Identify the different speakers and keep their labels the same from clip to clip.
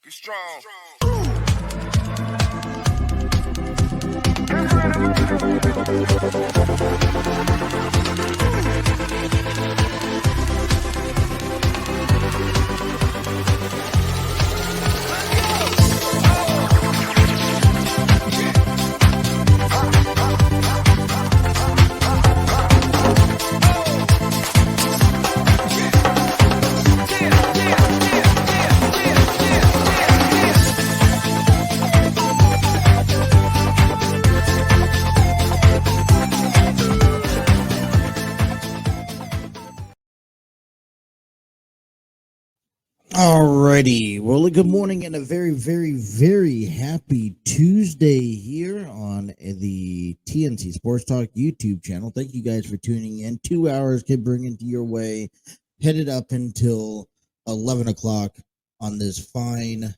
Speaker 1: Be strong.
Speaker 2: Alrighty, well, good morning and a very, very, very happy Tuesday here on the TNC Sports Talk YouTube channel. Thank you guys for tuning in. 2 hours can bring into your way, headed up until 11 o'clock on this fine,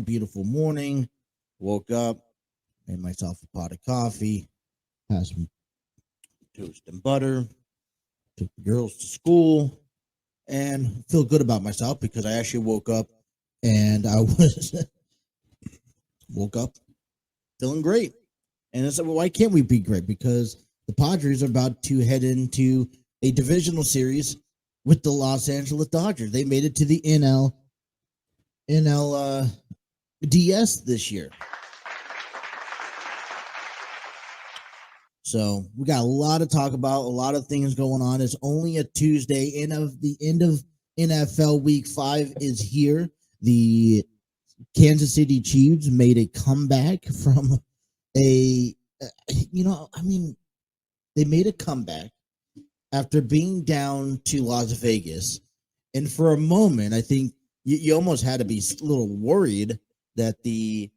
Speaker 2: beautiful morning. Woke up, made myself a pot of coffee, had some toast and butter, took the girls to school, and feel good about myself because I actually woke up and I was feeling great. And I said, well, why can't we be great? Because the Padres are about to head into a divisional series with the Los Angeles Dodgers. They made it to the NLDS this year. So we got a lot to talk about, a lot of things going on. It's only a Tuesday. The end of NFL Week 5 is here. The Kansas City Chiefs made a comeback from they made a comeback after being down to Las Vegas. And for a moment, I think you almost had to be a little worried that the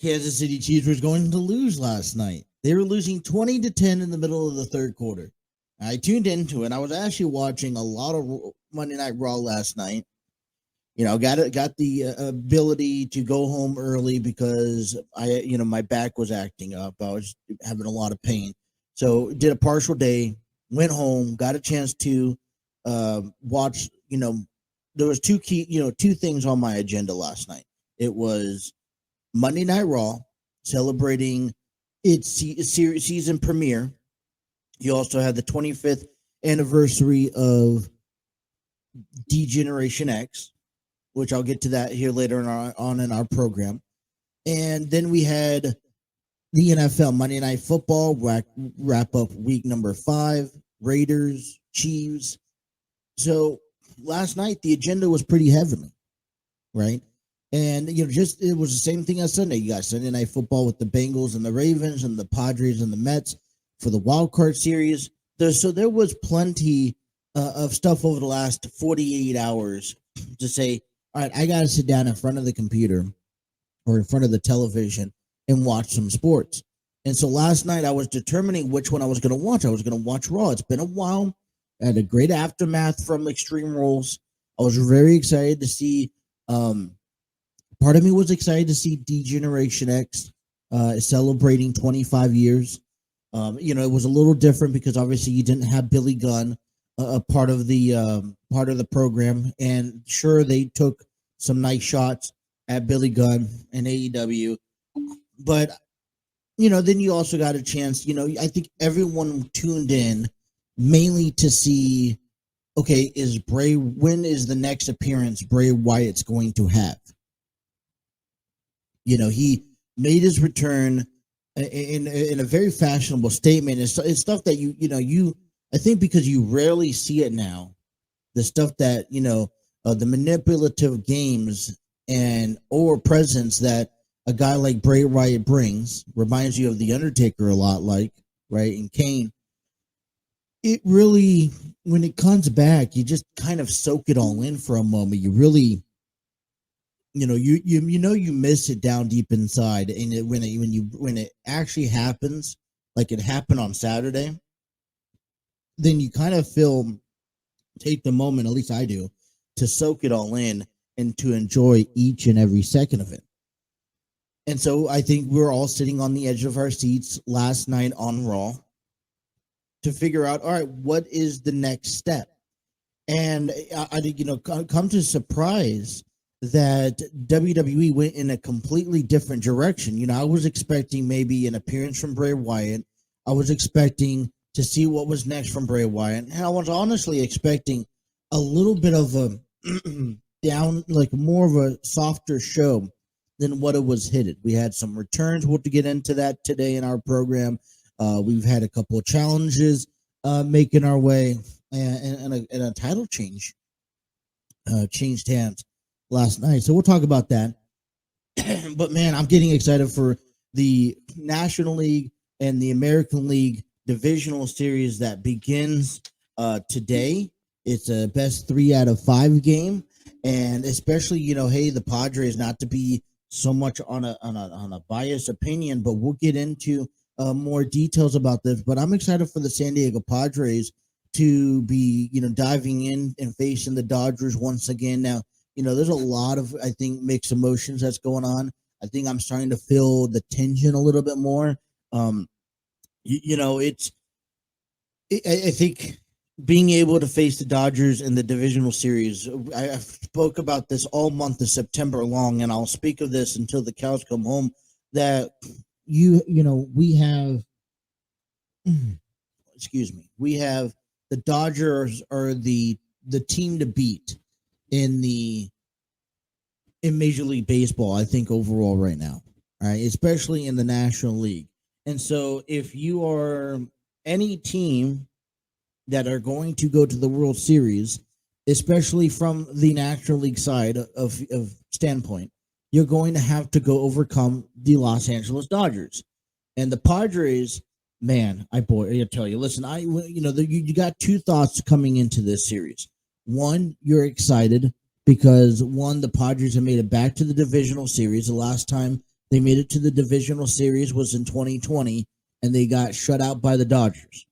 Speaker 2: Kansas City Chiefs was going to lose last night. They were losing 20-10 in the middle of the third quarter. I tuned into it. I was actually watching a lot of Monday Night Raw last night. You know, got the ability to go home early because my back was acting up. I was having a lot of pain. So did a partial day, went home, got a chance to watch, there was two things on my agenda last night. It was Monday Night Raw celebrating its season premiere. You also had the 25th anniversary of D-Generation X, which I'll get to that here later in our program. And then we had the NFL Monday Night Football wrap up week number 5, Raiders, Chiefs. So last night the agenda was pretty heavily, right? And, it was the same thing as Sunday. You got Sunday Night Football with the Bengals and the Ravens and the Padres and the Mets for the wild card series. So there was plenty of stuff over the last 48 hours to say, all right, I got to sit down in front of the computer or in front of the television and watch some sports. And so last night I was determining which one I was going to watch. I was going to watch Raw. It's been a while. I had a great aftermath from Extreme Rules. I was very excited to see part of me was excited to see D-Generation X celebrating 25 years. It was a little different because obviously you didn't have Billy Gunn a part of the program, and sure they took some nice shots at Billy Gunn and AEW, but then you also got a chance. I think everyone tuned in mainly to see, okay, when is the next appearance Bray Wyatt's going to have? He made his return in a very fashionable statement. It's stuff that I think because you rarely see it now, the stuff that, the manipulative games or presence that a guy like Bray Wyatt brings reminds you of The Undertaker a lot, right? And Kane. It really, when it comes back, you just kind of soak it all in for a moment. You really, you miss it down deep inside, and when it actually happens, like it happened on Saturday, then you kind of take the moment, at least I do, to soak it all in and to enjoy each and every second of it. And so I think we're all sitting on the edge of our seats last night on Raw to figure out, all right, what is the next step? And I come to surprise that WWE went in a completely different direction. I was expecting maybe an appearance from Bray Wyatt. I was expecting to see what was next from Bray Wyatt. And I was honestly expecting a little bit of a down, like more of a softer show than what it was hitted. We had some returns. We'll get into that today in our program. We've had a couple of challenges making our way, and a title change changed hands last night. So we'll talk about that. But man, I'm getting excited for the National League and the American League divisional series that begins today. It's a best 3 out of 5 game, and especially hey, the Padres, not to be so much on a biased opinion, but we'll get into more details about this. But I'm excited for the San Diego Padres to be diving in and facing the Dodgers once again. Now there's a lot of, I think, mixed emotions that's going on. I think I'm starting to feel the tension a little bit more. I think being able to face the Dodgers in the divisional series, I spoke about this all month of September long, and I'll speak of this until the cows come home, that we have, we have the Dodgers are the team to beat in Major League Baseball, I think, overall right now, all right, especially in the National League. And so if you are any team that are going to go to the World Series, especially from the National League side of standpoint, you're going to have to go overcome the Los Angeles Dodgers. And the Padres, man, I tell you, listen, you got two thoughts coming into this series. One, you're excited because the Padres have made it back to the divisional series. The last time they made it to the divisional series was in 2020, and they got shut out by the Dodgers.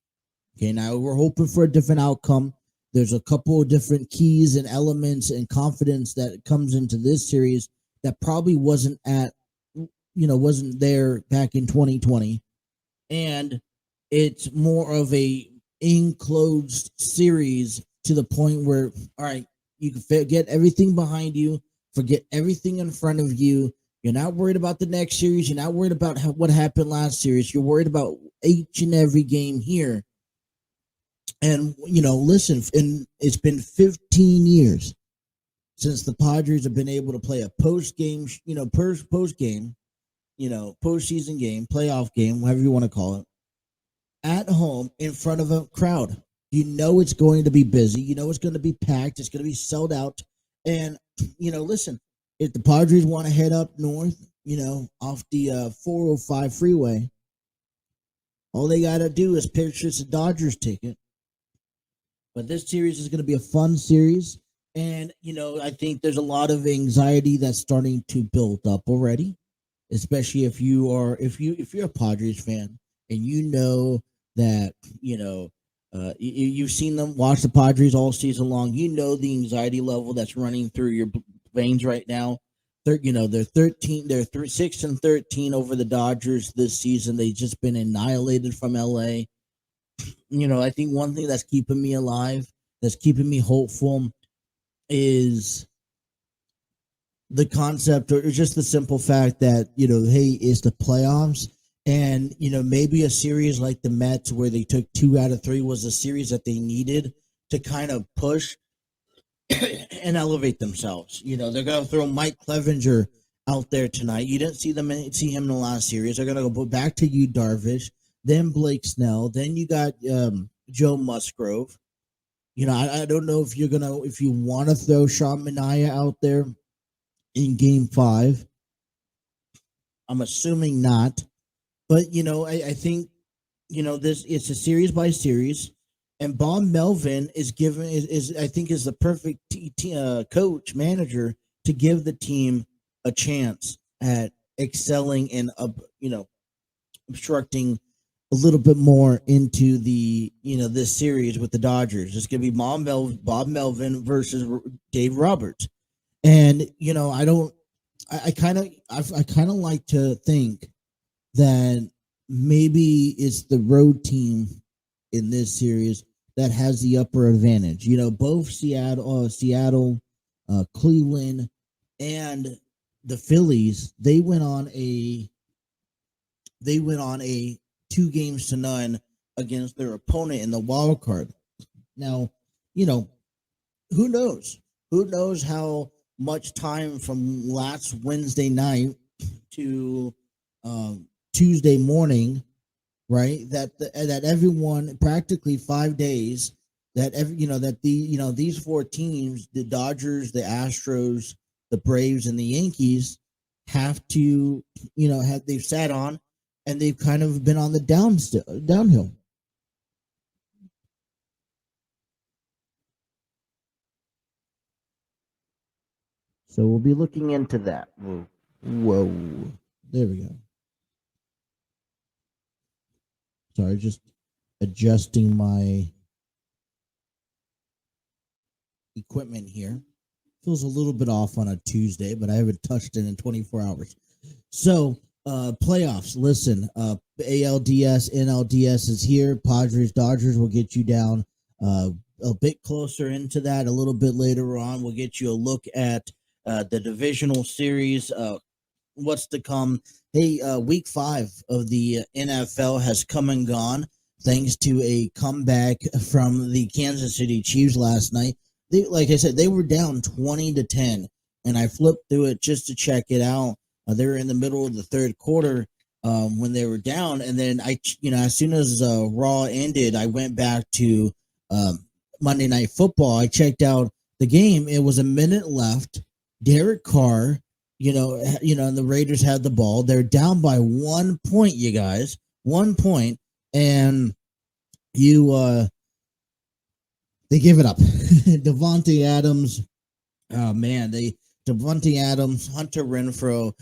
Speaker 2: Okay, now we're hoping for a different outcome. There's a couple of different keys and elements and confidence that comes into this series that probably wasn't there back in 2020. And it's more of a enclosed series to the point where, all right, you can forget everything behind you, forget everything in front of you. You're not worried about the next series. You're not worried about what happened last series. You're worried about each and every game here. And, listen, and it's been 15 years since the Padres have been able to play a post-game, postseason game, playoff game, whatever you want to call it, at home in front of a crowd. It's going to be busy. It's going to be packed. It's going to be sold out. And, listen, if the Padres want to head up north, off the 405 freeway, all they got to do is purchase a Dodgers ticket. But this series is going to be a fun series. And, I think there's a lot of anxiety that's starting to build up already, especially if you're a Padres fan and that, you've seen them watch the Padres all season long. The anxiety level that's running through your veins right now. They're 6-13 over the Dodgers this season. They've just been annihilated from LA. I think one thing that's keeping me alive, that's keeping me hopeful, is the concept, or just the simple fact that, hey, it's the playoffs. And, maybe a series like the Mets where they took 2 out of 3 was a series that they needed to kind of push and elevate themselves. They're going to throw Mike Clevenger out there tonight. You didn't see him in the last series. They're going to go back to Yu Darvish, then Blake Snell, then you got Joe Musgrove. I don't know if you want to throw Sean Manaea out there in Game 5. I'm assuming not. But, I think, it's a series by series, and Bob Melvin is the perfect coach, manager, to give the team a chance at excelling and, obstructing a little bit more into the, this series with the Dodgers. It's going to be Bob Melvin versus Dave Roberts. And, I kind of like to think that maybe it's the road team in this series that has the upper advantage. Both Seattle, Cleveland, and the Phillies, they went on a 2-0 against their opponent in the wild card. Now, you know, who knows? Who knows how much time from last Wednesday night to Tuesday morning, right? That everyone practically 5 days that these four teams, the Dodgers, the Astros, the Braves, and the Yankees, have to they've sat on, and they've kind of been on the downhill. So we'll be looking into that. Whoa. There we go. Sorry, just adjusting my equipment here. Feels a little bit off on a Tuesday, but I haven't touched it in 24 hours. So, playoffs. Listen, ALDS, NLDS is here. Padres, Dodgers will get you down a bit closer into that a little bit later on. We'll get you a look at the divisional series, what's to come. Hey, week 5 of the NFL has come and gone thanks to a comeback from the Kansas City Chiefs last night. Like I said, they were down 20-10, and I flipped through it just to check it out. They were in the middle of the third quarter when they were down, and then as soon as Raw ended, I went back to Monday Night Football. I checked out the game. It was a minute left. Derek Carr, and the Raiders had the ball. They're down by 1 point, you guys, 1 point, and they give it up. Devontae Adams, Devontae Adams, Hunter Renfrow,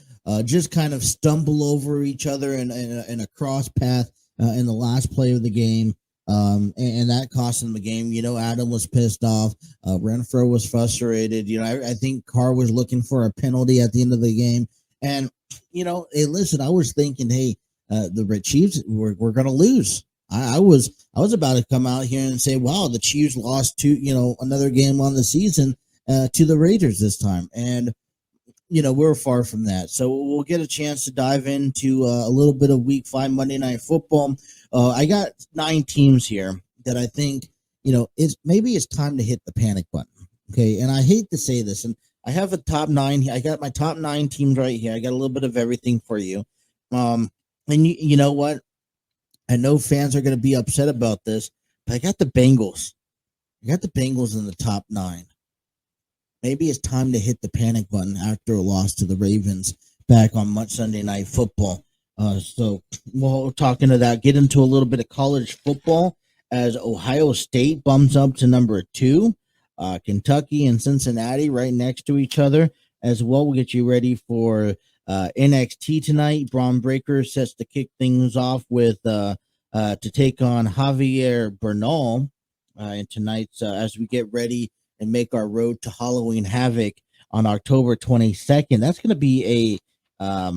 Speaker 2: just kind of stumble over each other in a cross path in the last play of the game. And that cost him the game. Adam was pissed off. Renfrow was frustrated. I think Carr was looking for a penalty at the end of the game. And, hey, listen, I was thinking, hey, the Red Chiefs, we're going to lose. I was about to come out here and say, wow, the Chiefs lost another game on the season to the Raiders this time. And, we're far from that. So we'll get a chance to dive into a little bit of week 5 Monday Night Football. I got 9 teams here that I think, it's time to hit the panic button. Okay. And I hate to say this, and I have a top 9. I got my top 9 teams right here. I got a little bit of everything for you. And you know what? I know fans are going to be upset about this, but I got the Bengals. I got the Bengals in the top 9. Maybe it's time to hit the panic button after a loss to the Ravens back on Sunday Night Football. So we'll talk into that. Get into a little bit of college football as Ohio State bumps up to number 2. Kentucky and Cincinnati right next to each other as well. We'll get you ready for NXT tonight. Braun Breaker sets to kick things off with to take on Javier Bernal in tonight's as we get ready and make our road to Halloween Havoc on October 22nd. That's going to be a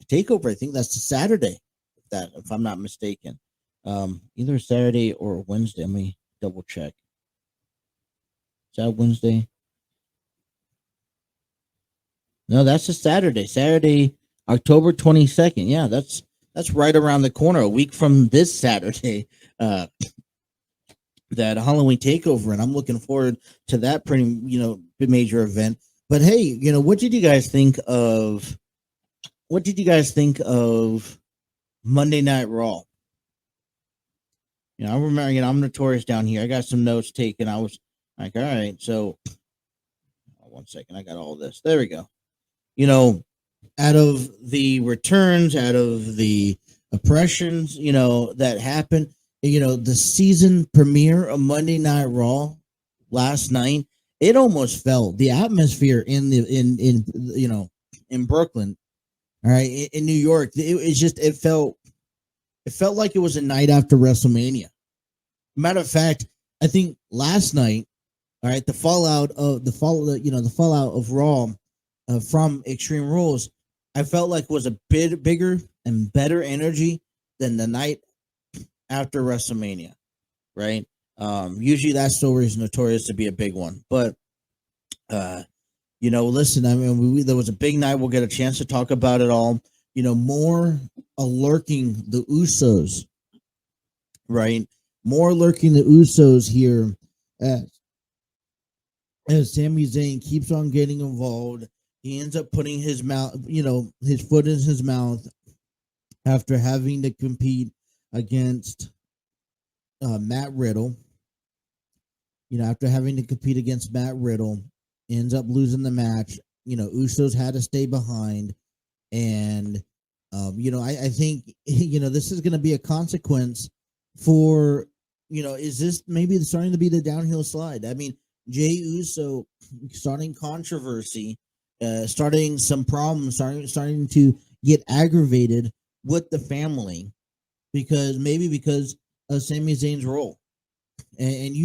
Speaker 2: takeover. I think that's a Saturday, if I'm not mistaken. Either Saturday or Wednesday. Let me double check. Is that Wednesday? No, that's a Saturday. Saturday, October 22nd. Yeah, that's right around the corner. A week from this Saturday. That Halloween takeover, and I'm looking forward to that pretty major event. But hey, what did you guys think of Monday Night Raw? I remember, I'm notorious down here. I got some notes taken. I was like, all right, so 1 second, I got all this. There we go. Out of the returns, out of the oppressions, that happened, the season premiere of Monday Night Raw last night, it almost felt the atmosphere in Brooklyn, all right, in New York. It felt like it was a night after WrestleMania. Matter of fact, I think last night, all right, the fallout of Raw from Extreme Rules, I felt like was a bit bigger and better energy than the night after WrestleMania, right? Usually that story is notorious to be a big one, but Listen, I mean, there was a big night. We'll get a chance to talk about it all. More lurking the Usos, right? More lurking the Usos here as, as Sami Zayn keeps on getting involved. He ends up putting his mouth, his foot in his mouth after having to compete against Matt Riddle. After having to compete against Matt Riddle, ends up losing the match. Usos had to stay behind, and I think this is going to be a consequence for is this maybe starting to be the downhill slide? I mean, Jey Uso starting controversy, starting some problems, starting to get aggravated with the family because of Sami Zayn's role, and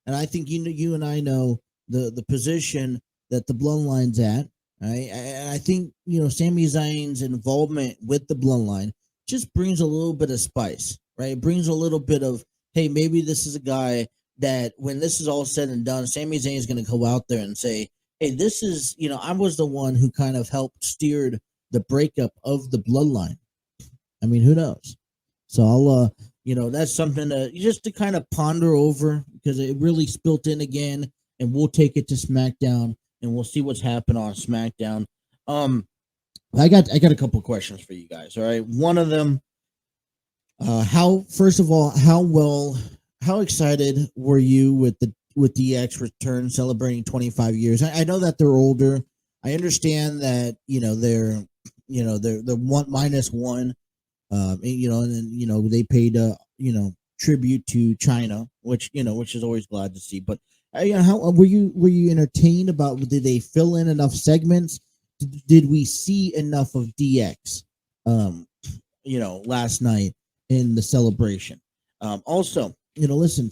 Speaker 2: and I think you and I know the position that the bloodline's at. Right? And I think Sami Zayn's involvement with the bloodline just brings a little bit of spice, right? It brings a little bit of, hey, maybe this is a guy that when this is all said and done, Sami Zayn is going to go out there and say, hey, this is, I was the one who kind of helped steered the breakup of the bloodline. I mean, who knows? So I'll, that's something just to kind of ponder over because it really spilt in again, and we'll take it to SmackDown and we'll see what's happened on SmackDown. I got a couple questions for you guys. All right, one of them, how excited were you with DX return celebrating 25 years? I know that they're older. I understand that they're one minus one. And then they paid tribute to China, which is always glad to see. But how were you entertained about? Did they fill in enough segments? Did we see enough of DX? Last night in the celebration. Also, listen,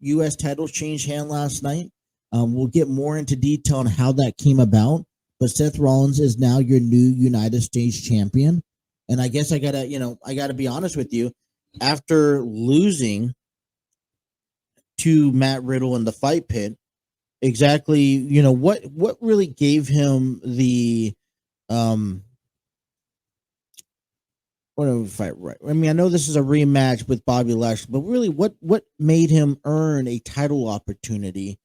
Speaker 2: U.S. titles changed hand last night. We'll get more into detail on how that came about. But Seth Rollins is now your new United States champion. And I guess I gotta be honest with you. After losing to Matt Riddle in the fight pit, exactly, what really gave him the whatever fight, right? I mean, I know this is a rematch with Bobby Lashley, but really, what made him earn a title opportunity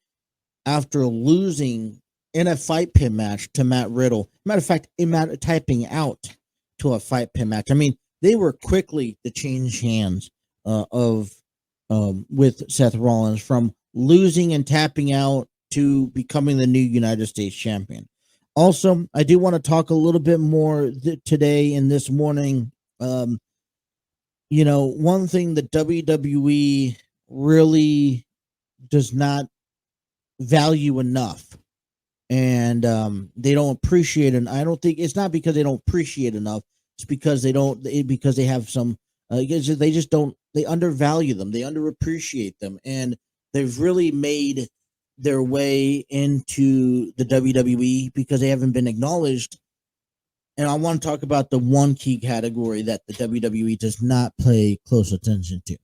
Speaker 2: after losing in a fight pit match to Matt Riddle? Matter of fact, typing out to a fight pit match. I mean, they were quickly to change hands with Seth Rollins from losing and tapping out to becoming the new United States champion. Also, I do want to talk a little bit more today and this morning. One thing that WWE really does not value enough, and they don't appreciate it. I don't think it's not because they don't appreciate enough. It's because because they have some. They just don't. They undervalue them. They underappreciate them, and they've really made their way into the WWE because they haven't been acknowledged. And I want to talk about the one key category that the WWE does not pay close attention to.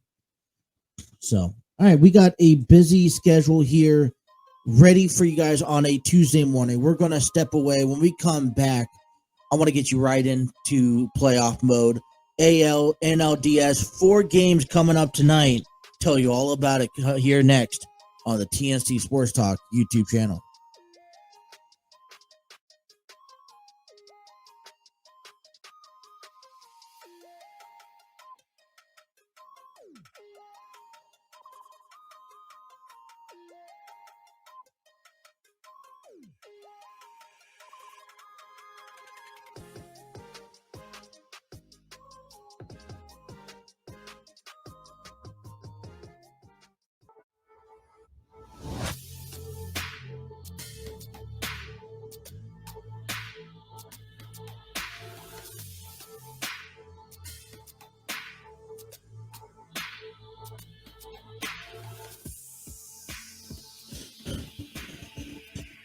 Speaker 2: So, all right, we got a busy schedule here ready for you guys on a Tuesday morning. We're going to step away. When we come back, I want to get you right into playoff mode. AL, NLDS, 4 games coming up tonight. Tell you all about it here next on the TNC Sports Talk YouTube channel.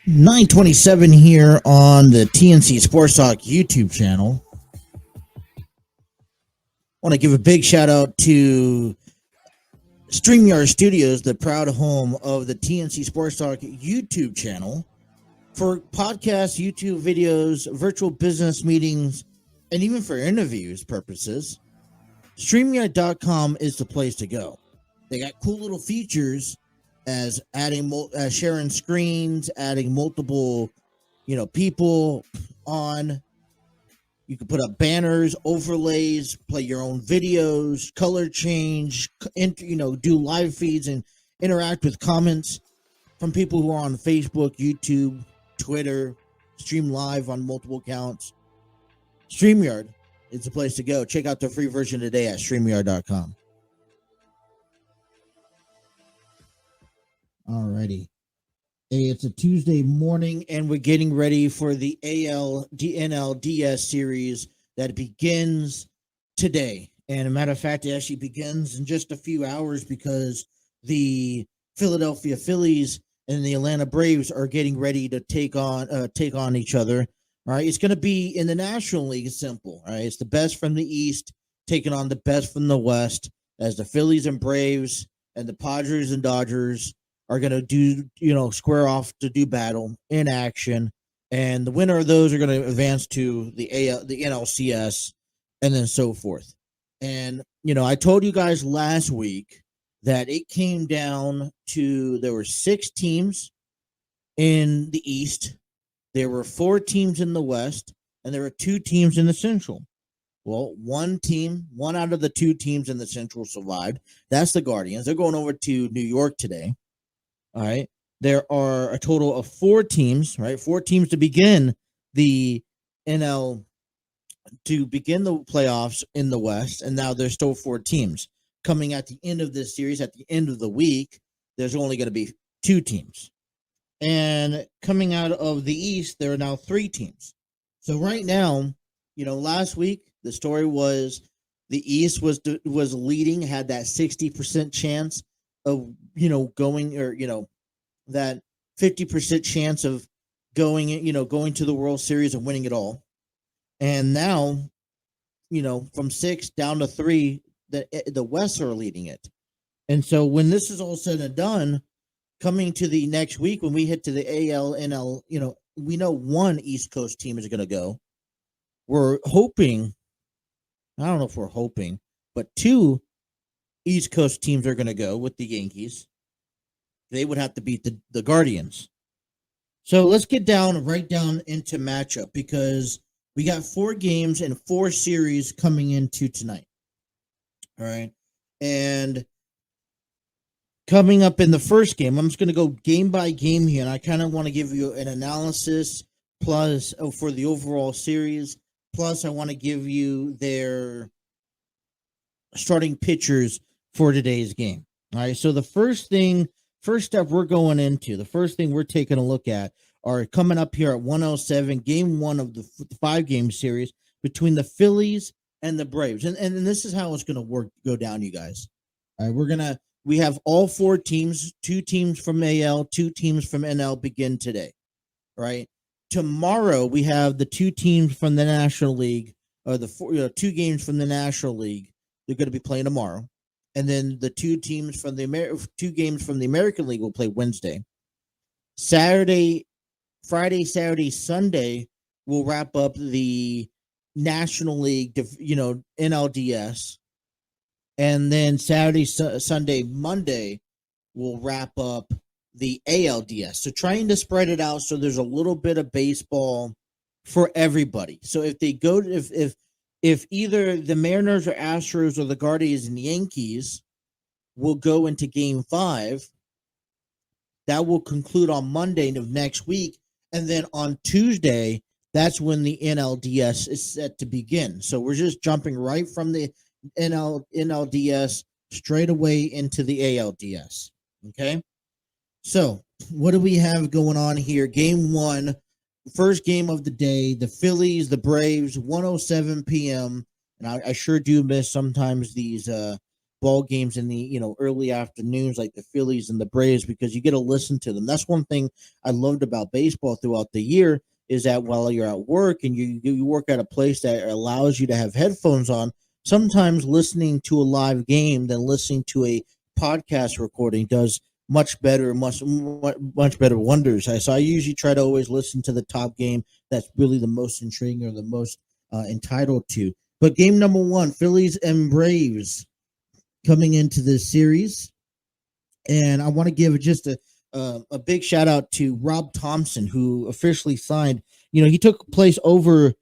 Speaker 2: $927 here on the TNC Sports Talk YouTube channel. I want to give a big shout out to StreamYard Studios, the proud home of the TNC Sports Talk YouTube channel. for podcasts, YouTube videos, virtual business meetings, and even for interviews purposes, StreamYard.com is the place to go. They got cool little features as adding, sharing screens, adding multiple, people on. You can put up banners, overlays, play your own videos, color change, do live feeds and interact with comments from people who are on Facebook, YouTube, Twitter, stream live on multiple accounts. StreamYard is the place to go. Check out the free version today at StreamYard.com. Alrighty. Hey, it's a Tuesday morning, and we're getting ready for the NLDS series that begins today. And a matter of fact, it actually begins in just a few hours because the Philadelphia Phillies and the Atlanta Braves are getting ready to take on each other. All right, it's going to be in the National League. It's simple. All right, it's the best from the East taking on the best from the West, as the Phillies and Braves and the Padres and Dodgers are going to do, square off to do battle in action. And the winner of those are going to advance to the NLCS and then so forth. And, I told you guys last week that it came down to, there were 6 teams in the East, there were 4 teams in the West, and there were 2 teams in the Central. Well, one out of the 2 teams in the Central survived. That's the Guardians. They're going over to New York today. All right. There are a total of 4 teams, right? 4 teams to begin the NL, to begin the playoffs in the West. And now there's still 4 teams coming at the end of this series. At the end of the week, there's only going to be 2 teams. And coming out of the East, there are now 3 teams. So right now, last week, the story was the East was leading, had that 60% chance of, going, or, that 50% chance of going to the World Series and winning it all. And now, from 6 down to 3, the West are leading it. And so when this is all said and done, coming to the next week, when we hit to the AL, NL, we know 1 East Coast team is going to go. We're hoping, I don't know if we're hoping, but 2 East Coast teams are going to go with the Yankees. They would have to beat the Guardians. So let's get right down into matchup, because we got 4 games and 4 series coming into tonight. All right. And coming up in the first game, I'm just going to go game by game here, and I kind of want to give you an analysis plus for the overall series. Plus, I want to give you their starting pitchers for today's game. All right. So the first step we're going into, the first thing we're taking a look at, are coming up here at 107, game 1 of the 5-game series between the Phillies and the Braves. And this is how it's going to go down, you guys. All right, we have all 4 teams, 2 teams from AL, 2 teams from NL begin today. Right? Tomorrow we have the 2 teams from the National League, or the 2 games from the National League. They're going to be playing tomorrow. And then the 2 teams from the 2 games from the American League will play Wednesday. Friday, Saturday, Sunday will wrap up the National League, NLDS. And then Saturday, Sunday, Monday will wrap up the ALDS. So trying to spread it out so there's a little bit of baseball for everybody. So if they go to, if either the Mariners or Astros or the Guardians and the Yankees will go into game 5, that will conclude on Monday of next week. And then on Tuesday, that's when the NLDS is set to begin. So we're just jumping right from the NLDS straight away into the ALDS. Okay. So what do we have going on here? Game 1, first game of the day, the Phillies, the Braves, 1:07 p.m. And I sure do miss sometimes these ball games in the early afternoons, like the Phillies and the Braves, because you get to listen to them. That's one thing I loved about baseball throughout the year, is that while you're at work and you work at a place that allows you to have headphones on, sometimes listening to a live game than listening to a podcast recording does much better, much better wonders. So I usually try to always listen to the top game that's really the most intriguing or the most entitled to. But game number one, Phillies and Braves coming into this series, and I want to give just a big shout out to Rob Thompson, who officially signed. He took place over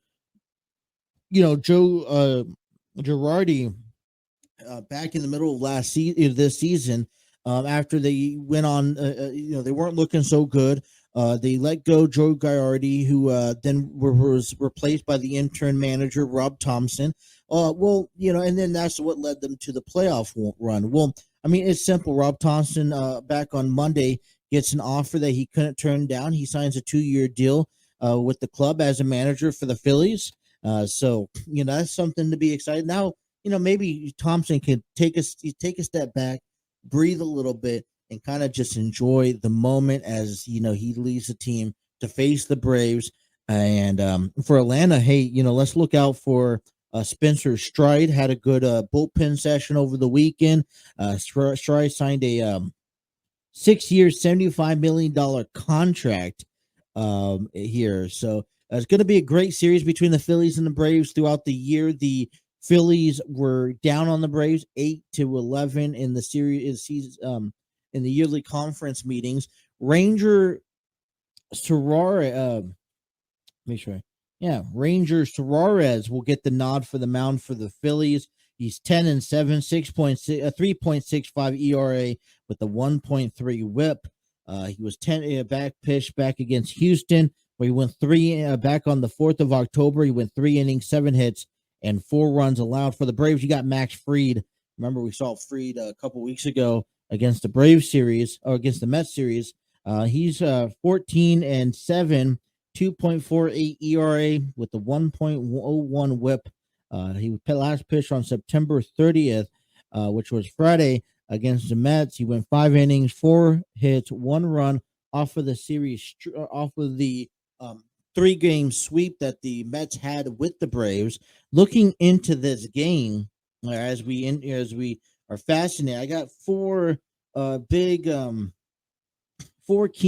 Speaker 2: Joe Girardi back in the middle of this season, after they went on, they weren't looking so good. They let go Joe Girardi, who then was replaced by the intern manager Rob Thompson. And then that's what led them to the playoff run. Well, I mean, it's simple. Rob Thompson, back on Monday, gets an offer that he couldn't turn down. He signs a 2-year deal with the club as a manager for the Phillies. So that's something to be excited now. Maybe Thompson could take a step back, breathe a little bit, and kind of just enjoy the moment as he leads the team to face the Braves. And for Atlanta, hey, let's look out for Spencer Stride. Had a good bullpen session over the weekend. Stride signed a 6-year, $75 million contract here. So it's going to be a great series between the Phillies and the Braves throughout the year. The Phillies were down on the Braves 8-11 in the series in the yearly conference meetings. Ranger Suarez, Ranger Suarez will get the nod for the mound for the Phillies. He's 10-7, 3.65 ERA with a 1.3 WHIP. He was 10 pitch back against Houston, where he went 3 back on the 4th of October. He went 3 innings, 7 hits, and 4 runs allowed. For the Braves, you got Max Fried. Remember, we saw Fried a couple weeks ago against the Braves series, or against the Mets series. He's 14-7, 2.48 ERA with a 1.01 WHIP. He last pitched on September 30th, which was Friday, against the Mets. He went 5 innings, 4 hits, 1 run off of the series, off of the 3-game sweep that the Mets had with the Braves. Looking into this game, as we are fascinated, I got 4 key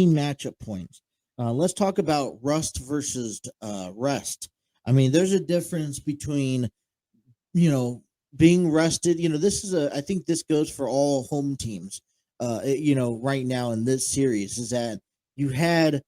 Speaker 2: matchup points. Let's talk about rust versus rest. I mean, there's a difference between, being rested. I think this goes for all home teams. Right now in this series, is that you had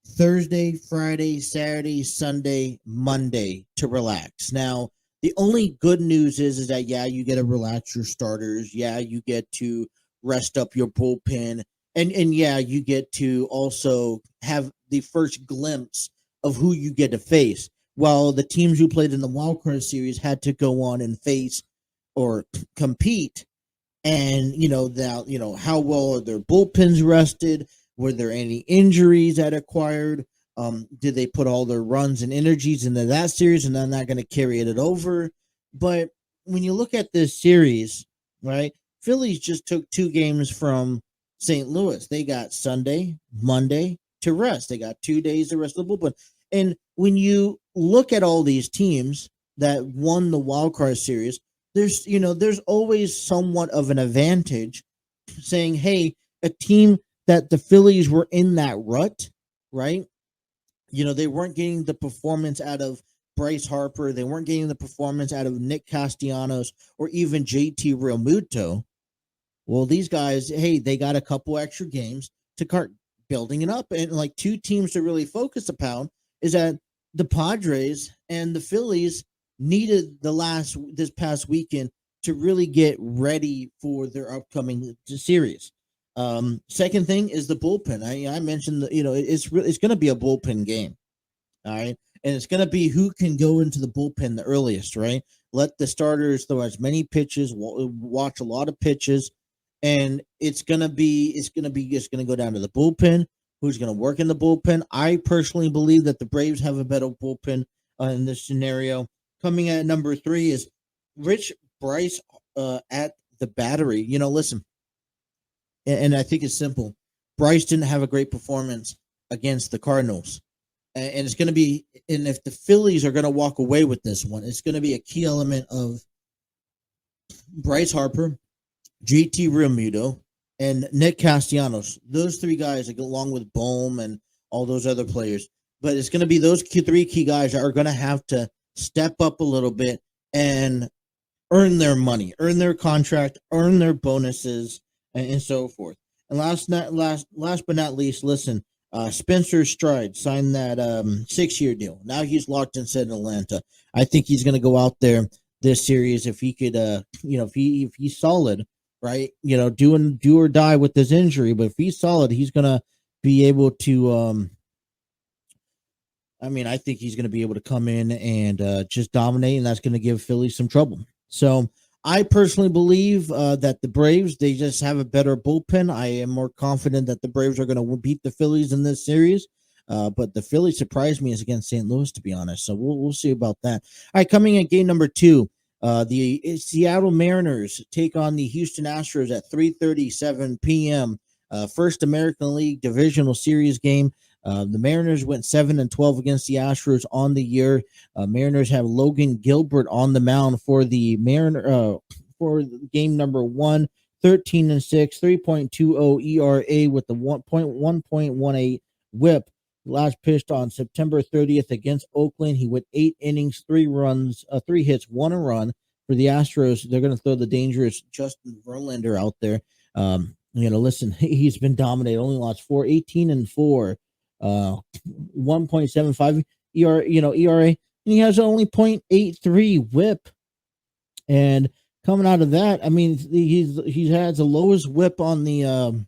Speaker 2: Thursday, Friday, Saturday, Sunday, Monday to relax. Now, the only good news is that, you get to relax your starters. You get to rest up your bullpen. And you get to also have the first glimpse of who you get to face. While the teams who played in the wild card series had to go on and face or compete, and how well are their bullpens rested? Were there any injuries that acquired? Did they put all their runs and energies into that series, and they're not going to carry it over? But when you look at this series, right, Phillies just took 2 games from St. Louis. They got Sunday, Monday to rest. They got 2 days to rest the bullpen. And when you look at all these teams that won the wild card series, there's always somewhat of an advantage saying, hey, a team that the Phillies were in that rut, right? They weren't getting the performance out of Bryce Harper. They weren't getting the performance out of Nick Castellanos or even JT Realmuto. Well, these guys, hey, they got a couple extra games to start building it up. And like 2 teams to really focus upon is that the Padres and the Phillies needed this past weekend to really get ready for their upcoming series. Second thing is the bullpen. I mentioned that, it's going to be a bullpen game. All right. And it's going to be who can go into the bullpen the earliest, right? Let the starters throw as many pitches, watch a lot of pitches. And it's going to go down to the bullpen. Who's going to work in the bullpen? I personally believe that the Braves have a better bullpen in this scenario. Coming at number 3 is Rich Bryce at the battery. Listen, and I think it's simple. Bryce didn't have a great performance against the Cardinals. And it's going to be, and if the Phillies are going to walk away with this one, it's going to be a key element of Bryce Harper, JT Realmuto, and Nick Castellanos. Those three guys, like, along with Bohm and all those other players. But it's going to be those three key guys that are going to have to step up a little bit and earn their money, earn their contract, earn their bonuses, and so forth. And last but not least, listen, Spencer Stride signed that 6-year deal. Now he's locked in said Atlanta. I think he's going to go out there this series if he could, if he's solid, right? Do or die with this injury. But if he's solid, he's going to be able to. I think he's going to be able to come in and just dominate, and that's going to give Philly some trouble. So I personally believe that the Braves, they just have a better bullpen. I am more confident that the Braves are going to beat the Phillies in this series. But the Phillies surprised me as against St. Louis, to be honest. So we'll see about that. All right, coming in game number 2, the Seattle Mariners take on the Houston Astros at 3:37 p.m. First American League Divisional Series game. The Mariners went 7-12 against the Astros on the year. Mariners have Logan Gilbert on the mound for the for game number 1, 13-6, 3.20 ERA with the 1.18 WHIP. Last pitched on September 30th against Oakland. He went 8 innings, 3 hits, 1 run. For the Astros, they're going to throw the dangerous Justin Verlander out there. Listen, he's been dominated. Only lost 4, 18-4. 1.75 ERA, and he has only 0.83 WHIP. And coming out of that, he has the lowest WHIP on the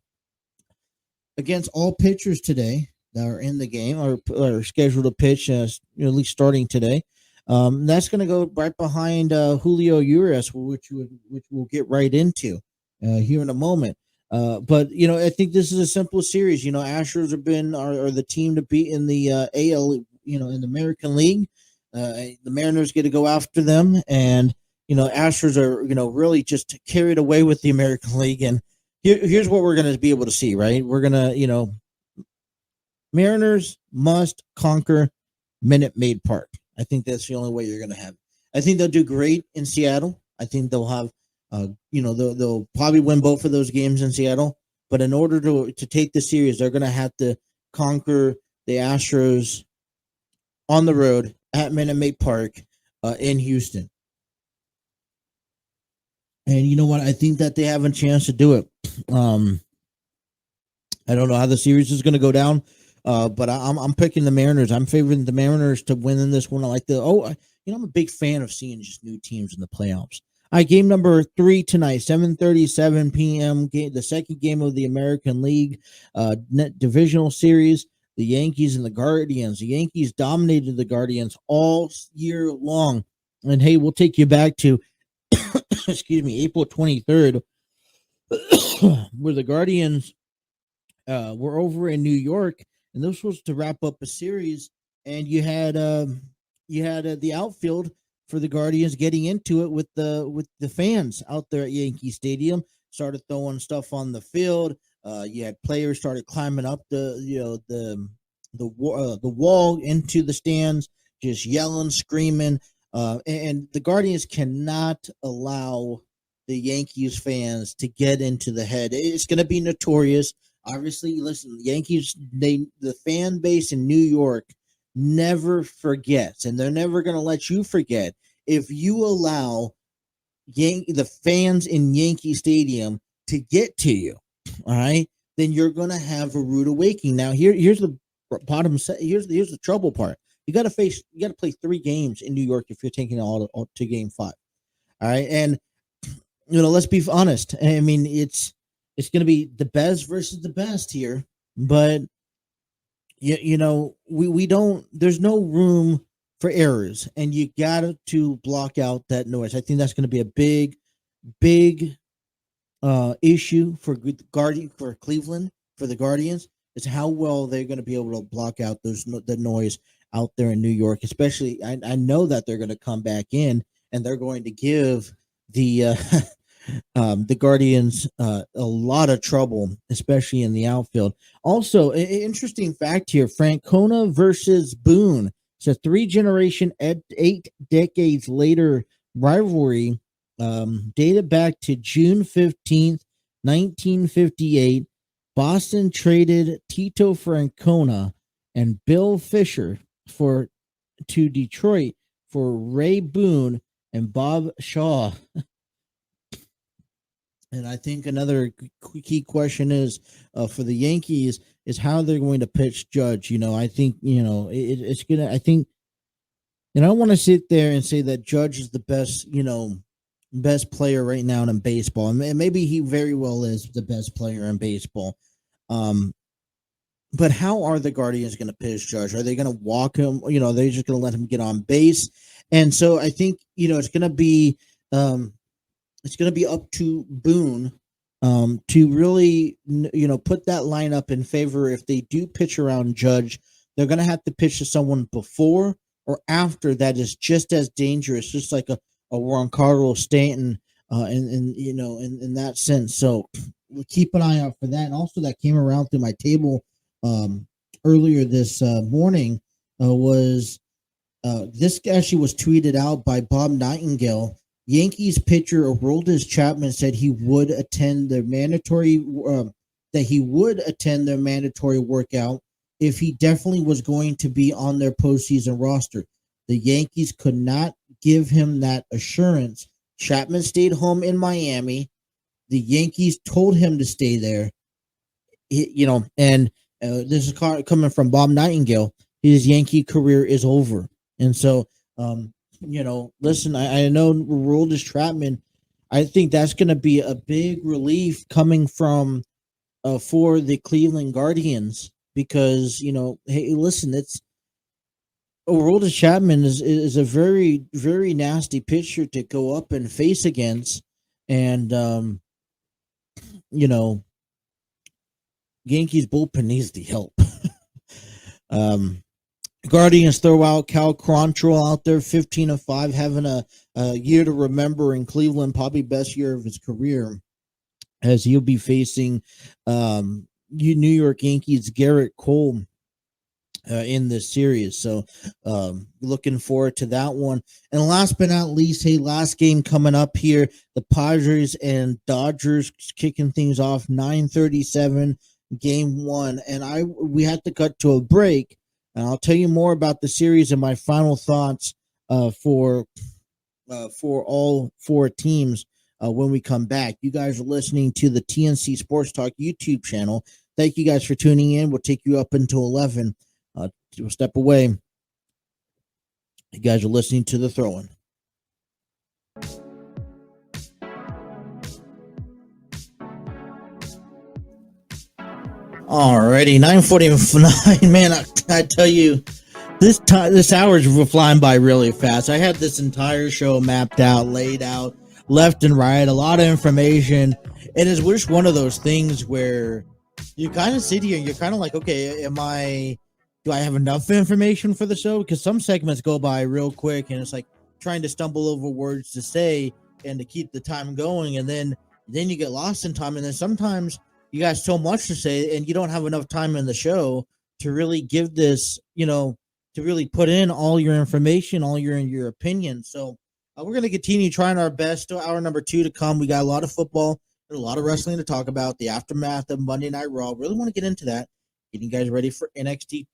Speaker 2: against all pitchers today that are in the game or are scheduled to pitch, at least starting today. That's going to go right behind Julio Urias, which we'll get right into here in a moment. But I think this is a simple series. Astros are the team to beat in the AL, in the American League. The Mariners get to go after them, and Astros are really just carried away with the American League. And here's what we're going to be able to see. Right, we're gonna Mariners must conquer Minute Maid Park. I think that's the only way you're going to have it. I think they'll do great in Seattle. I think they'll have. They'll probably win both of those games in Seattle, but in order to take the series, they're going to have to conquer the Astros on the road at Minute Maid Park in Houston. And you know what? I think that they have a chance to do it. I don't know how the series is going to go down, but I'm picking the Mariners. I'm favoring the Mariners to win in this one. I like I'm a big fan of seeing just new teams in the playoffs. All right, game number 3 tonight, 7:37 p.m. The second game of the American League divisional series, the Yankees and the Guardians. The Yankees dominated the Guardians all year long. And hey, we'll take you back to, April 23rd, where the Guardians were over in New York, and this was to wrap up a series. And you had the outfield for the Guardians getting into it with the fans out there at Yankee Stadium. Started throwing stuff on the field. You had players started climbing up the wall into the stands, just yelling, screaming. And the Guardians cannot allow the Yankees fans to get into the head. It's going to be notorious. Obviously, listen, Yankees, the fan base in New York never forgets, and they're never going to let you forget. If you allow the fans in Yankee Stadium to get to you, all right, then you're going to have a rude awakening. Now, here's the bottom. Here's the trouble part. You got to play 3 games in New York if you're taking all to game 5. All right, and let's be honest. I mean, it's going to be the best versus the best here, but we don't. There's no room for errors, and you got to block out that noise. I think that's going to be a big issue for Cleveland, for the Guardians, is how well they're going to be able to block out the noise out there in New York. Especially, I know that they're going to come back in and they're going to give the Guardians a lot of trouble, especially in the outfield. Also, an interesting fact here: Francona versus Boone. It's a 3-generation, 8 decades later rivalry, dated back to June 15th, 1958, Boston traded Tito Francona and Bill Fisher to Detroit for Ray Boone and Bob Shaw. And I think another key question is for the Yankees is how they're going to pitch Judge. I think it's gonna. I think, and I don't want to sit there and say that Judge is the best player right now in baseball, and maybe he very well is the best player in baseball. But how are the Guardians going to pitch Judge? Are they going to walk him? Are they just going to let him get on base? And so I think it's going to be up to Boone to really put that lineup in favor. If they do pitch around Judge, they're going to have to pitch to someone before or after that is just as dangerous, just like a Juan Carlos Stanton, in that sense. So we'll keep an eye out for that. And also, that came around through my table earlier this morning was this actually was tweeted out by Bob Nightingale. Yankees pitcher Aroldis Chapman said he would attend their mandatory workout if he definitely was going to be on their postseason roster. The Yankees could not give him that assurance. Chapman stayed home in Miami. The Yankees told him to stay there. This is coming from Bob Nightingale. His Yankee career is over. And so, listen, I know Aroldis Chapman, I think that's going to be a big relief coming from for the Cleveland Guardians because, hey, listen, it's Aroldis Chapman is a very, very nasty pitcher to go up and face against. And, Yankees bullpen needs the help. Guardians throw out Cal Quantrill out there, 15-5, having a year to remember in Cleveland, probably best year of his career, as he'll be facing New York Yankees Garrett Cole in this series. So looking forward to that one. And last but not least, last game coming up here, the Padres and Dodgers kicking things off, 9:37, game one. And we had to cut to a break. And I'll tell you more about the series and my final thoughts for all four teams when we come back. You guys are listening to the TNC Sports Talk YouTube channel. Thank you guys for tuning in. We'll take you up until 11. We'll step away. You guys are listening to The Throw-In. Alrighty, 9:49. Man, I tell you, this hour is flying by really fast. I had this entire show mapped out, laid out, left and right, a lot of information. It is just one of those things where you kind of sit here and you're kind of like, okay, do I have enough information for the show? Because some segments go by real quick, and it's like trying to stumble over words to say and to keep the time going, and then you get lost in time, and then sometimes you got so much to say, and you don't have enough time in the show to really give this, to really put in all your information, all your opinion. So we're going to continue trying our best. Hour number 2 to come. We got a lot of football and a lot of wrestling to talk about. The aftermath of Monday Night Raw. Really want to get into that. Getting you guys ready for NXT.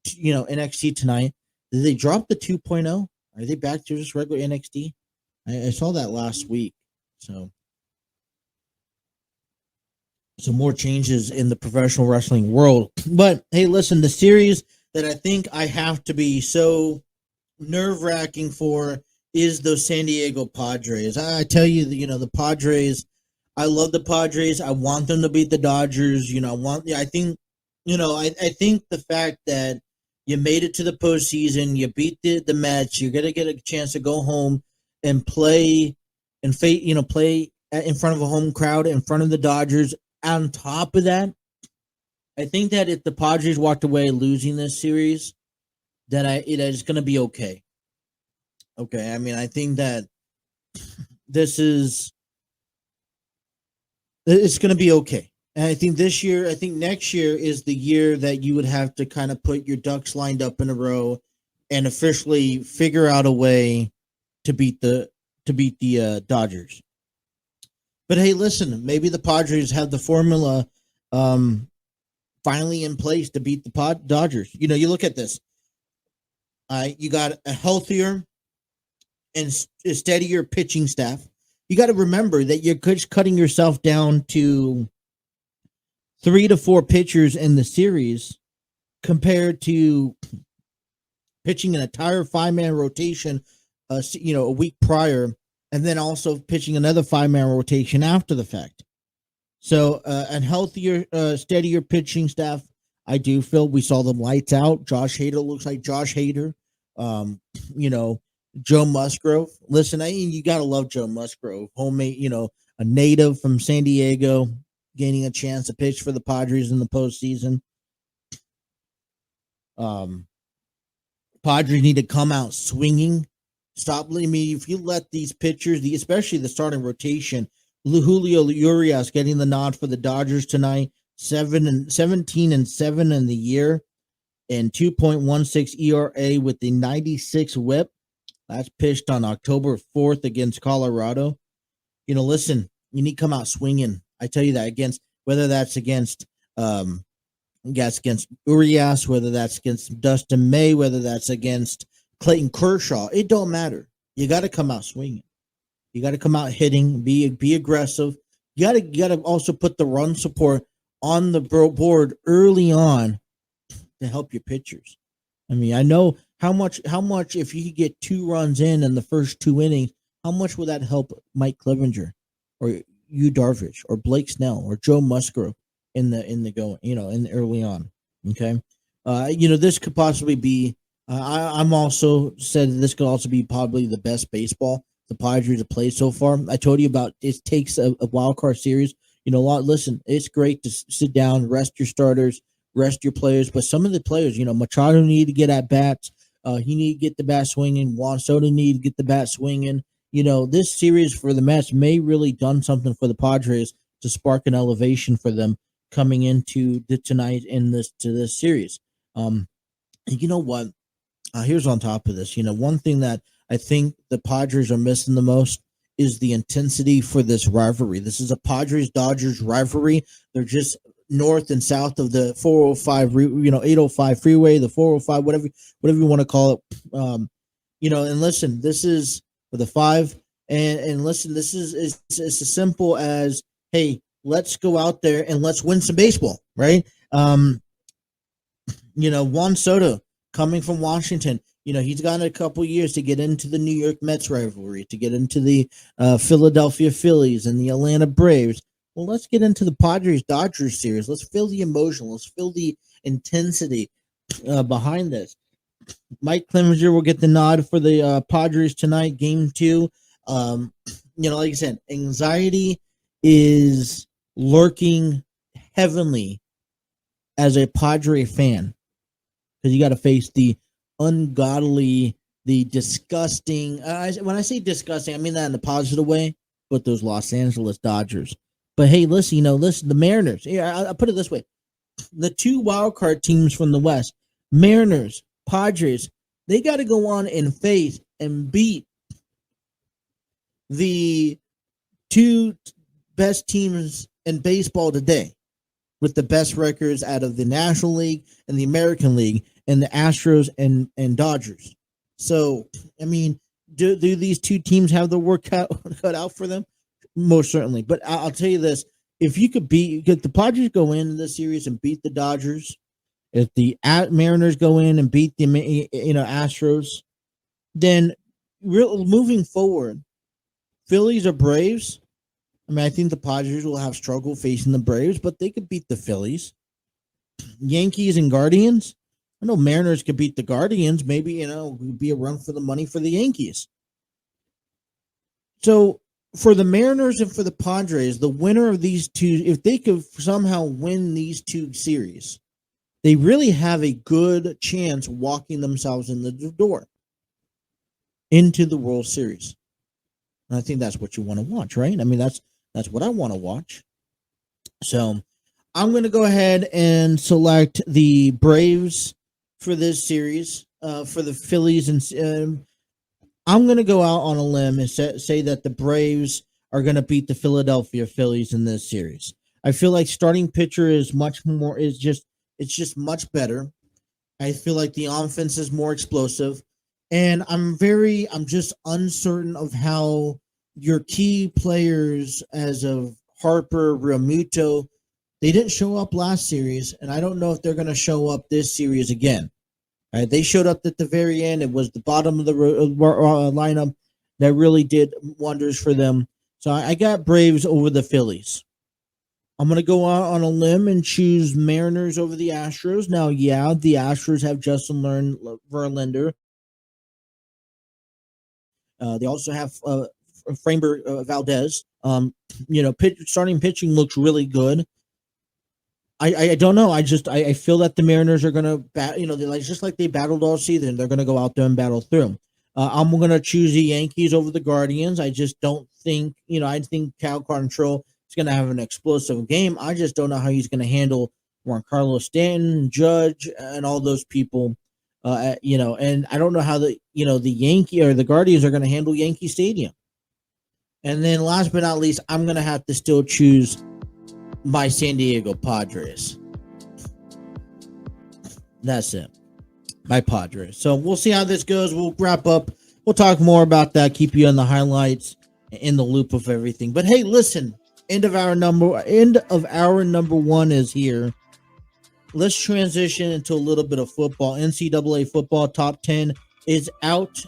Speaker 2: NXT tonight. Did they drop the 2.0? Are they back to just regular NXT? I saw that last week. So more changes in the professional wrestling world. But hey, listen, the series that I think I have to be so nerve-wracking for is the San Diego Padres. I tell you, the Padres, I love the Padres. I want them to beat the Dodgers. I think the fact that you made it to the postseason, you beat the Mets, you're going to get a chance to go home and play in front of a home crowd, in front of the Dodgers. On top of that, I think that if the Padres walked away losing this series, that it is going to be okay. Okay, I mean, I think that it's going to be okay. And I think next year is the year that you would have to kind of put your ducks lined up in a row and officially figure out a way to beat the Dodgers. But hey, listen, maybe the Padres have the formula finally in place to beat the Dodgers. You look at this. You got a healthier and steadier pitching staff. You got to remember that you're cutting yourself down to 3 to 4 pitchers in the series compared to pitching an entire 5-man rotation, a week prior, and then also pitching another 5-man rotation after the fact. So, a healthier, steadier pitching staff. I do feel we saw them lights out. Josh Hader looks like Josh Hader. Joe Musgrove. Listen, you gotta love Joe Musgrove, homemade. A native from San Diego, gaining a chance to pitch for the Padres in the postseason. Padres need to come out swinging. Stop. I mean, if you let these pitchers, especially the starting rotation, Julio Urias getting the nod for the Dodgers tonight, 17-7 in the year, and 2.16 ERA with the 96 WHIP. That's pitched on October 4th against Colorado. Listen, you need to come out swinging. I tell you that whether that's against Urias, whether that's against Dustin May, whether that's against Clayton Kershaw, it don't matter. You got to come out swinging. You got to come out hitting, be aggressive. You got to also put the run support on the board early on to help your pitchers. I mean, I know how much if you could get 2 runs in the first 2 innings, how much would that help Mike Clevenger or Yu Darvish or Blake Snell or Joe Musgrove in the early on. Okay. This could possibly be, I'm also said this could also be probably the best baseball the Padres have played so far. I told you about it takes a wild card series. Listen, it's great to sit down, rest your starters, rest your players, but some of the players, Machado need to get at bats. He need to get the bat swinging. Juan Soto need to get the bat swinging. This series for the Mets may really done something for the Padres to spark an elevation for them coming into tonight to this series. You know what? Here's on top of this. One thing that I think the Padres are missing the most is the intensity for this rivalry. This is a Padres-Dodgers rivalry. They're just north and south of the 405, 805 freeway, the 405, whatever you want to call it. And listen, this is for the 5. And listen, this is as simple as, hey, let's go out there and let's win some baseball, right? Juan Soto coming from Washington, he's got a couple years to get into the New York Mets rivalry, to get into the Philadelphia Phillies and the Atlanta Braves. Well, let's get into the Padres-Dodgers series. Let's feel the emotion. Let's feel the intensity behind this. Mike Clevenger will get the nod for the Padres tonight, Game 2. Like I said, anxiety is lurking heavily as a Padre fan because you got to face the ungodly, the disgusting. When I say disgusting, I mean that in a positive way. But those Los Angeles Dodgers. But hey, listen, the Mariners. Yeah, I'll put it this way: the 2 wildcard teams from the West, Mariners, Padres, they got to go on and face and beat the 2 best teams in baseball today, with the best records out of the National League and the American League, and the Astros and Dodgers. So, I mean, do these 2 teams have the work cut out for them? Most certainly. But I'll tell you this: if you could the Padres go into this series and beat the Dodgers, if the Mariners go in and beat the Astros, then moving forward, Phillies or Braves. I mean, I think the Padres will have struggle facing the Braves, but they could beat the Phillies. Yankees and Guardians. I know Mariners could beat the Guardians. Maybe, be a run for the money for the Yankees. So, for the Mariners and for the Padres, the winner of these 2, if they could somehow win these 2 series, they really have a good chance walking themselves in the door into the World Series. And I think that's what you want to watch, right? I mean, that's what I want to watch. So I'm going to go ahead and select the Braves for this series, for the Phillies. And I'm going to go out on a limb and say that the Braves are going to beat the Philadelphia Phillies in this series. I feel like starting pitcher is it's just much better. I feel like the offense is more explosive, and I'm just uncertain of how your key players as of Harper, Realmuto, they didn't show up last series, and I don't know if they're going to show up this series again. Right, they showed up at the very end. It was the bottom of the lineup that really did wonders for them. So I got Braves over the Phillies. I'm going to go out on a limb and choose Mariners over the Astros. Now, yeah, the Astros have Justin Verlander. They also have Framber Valdez. Starting pitching looks really good. I don't know. I feel that the Mariners are going to just like they battled all season. They're going to go out there and battle through. I'm going to choose the Yankees over the Guardians. I just don't think I think Cal Quantrill is going to have an explosive game. I just don't know how he's going to handle Juan Carlos Stanton, Judge, and all those people. And I don't know how the Yankee or the Guardians are going to handle Yankee Stadium. And then last but not least, I'm going to have to still choose my San Diego Padres. That's it. My Padres. So we'll see how this goes. We'll wrap up. We'll talk more about that. Keep you on the highlights, in the loop of everything. But hey, listen, end of our number one is here. Let's transition into a little bit of football. NCAA football top 10 is out.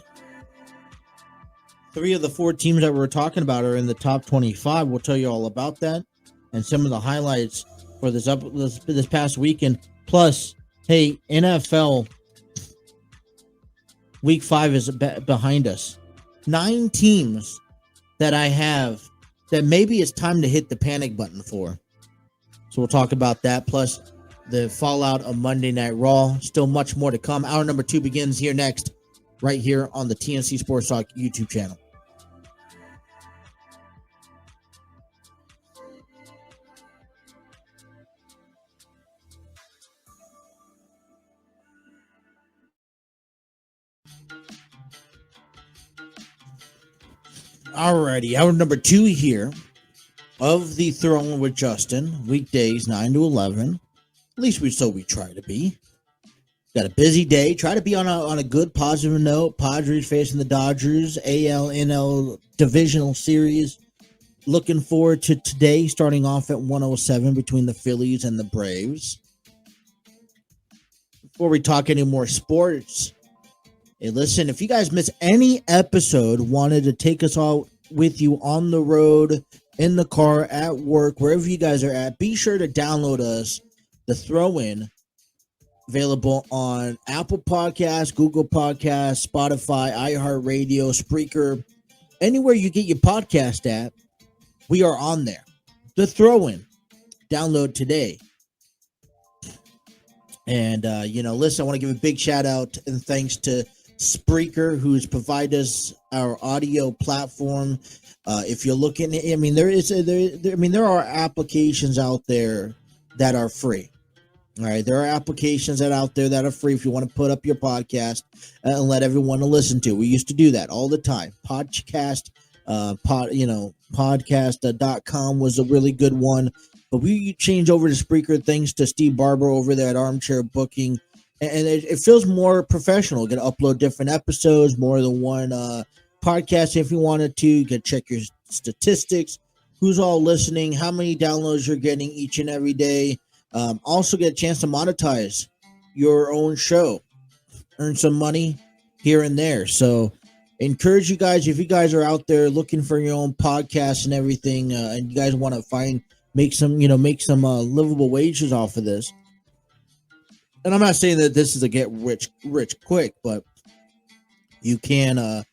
Speaker 2: 3 of the 4 teams that we're talking about are in the top 25. We'll tell you all about that and some of the highlights for this past weekend. Plus, hey, NFL Week 5 is behind us. 9 teams that I have that maybe it's time to hit the panic button for. So we'll talk about that. Plus, the fallout of Monday Night Raw. Still much more to come. Hour number 2 begins here next, right here on the TNC Sports Talk YouTube channel. Alrighty, hour number 2 here of the Throne with Justin. Weekdays 9 to 11. At least we try to be. Got a busy day. Try to be on a good positive note. Padres facing the Dodgers. AL-NL divisional series. Looking forward to today, starting off at 107 between the Phillies and the Braves. Before we talk any more sports, hey, listen, if you guys miss any episode, wanted to take us all with you on the road, in the car, at work, wherever you guys are at, be sure to download us, the Throw-In, available on Apple Podcasts, Google Podcasts, Spotify, iHeartRadio, Spreaker, anywhere you get your podcast at, we are on there. The Throw-In, download today. And, listen, I want to give a big shout out and thanks to Spreaker, who's provided us our audio platform. If you're looking, there are applications out there that are free. All right, there are applications out there that are free if you want to put up your podcast and let everyone listen to. We used to do that all the time. Podcast.com was a really good one. But we changed over to Spreaker thanks to Steve Barber over there at Armchair Booking. And it feels more professional. You can upload different episodes, more than one podcast if you wanted to. You can check your statistics, who's all listening, how many downloads you're getting each and every day. Also get a chance to monetize your own show, earn some money here and there. So encourage you guys, if you guys are out there looking for your own podcast and everything, and you guys want to make some livable wages off of this. And I'm not saying that this is a get rich quick, but you can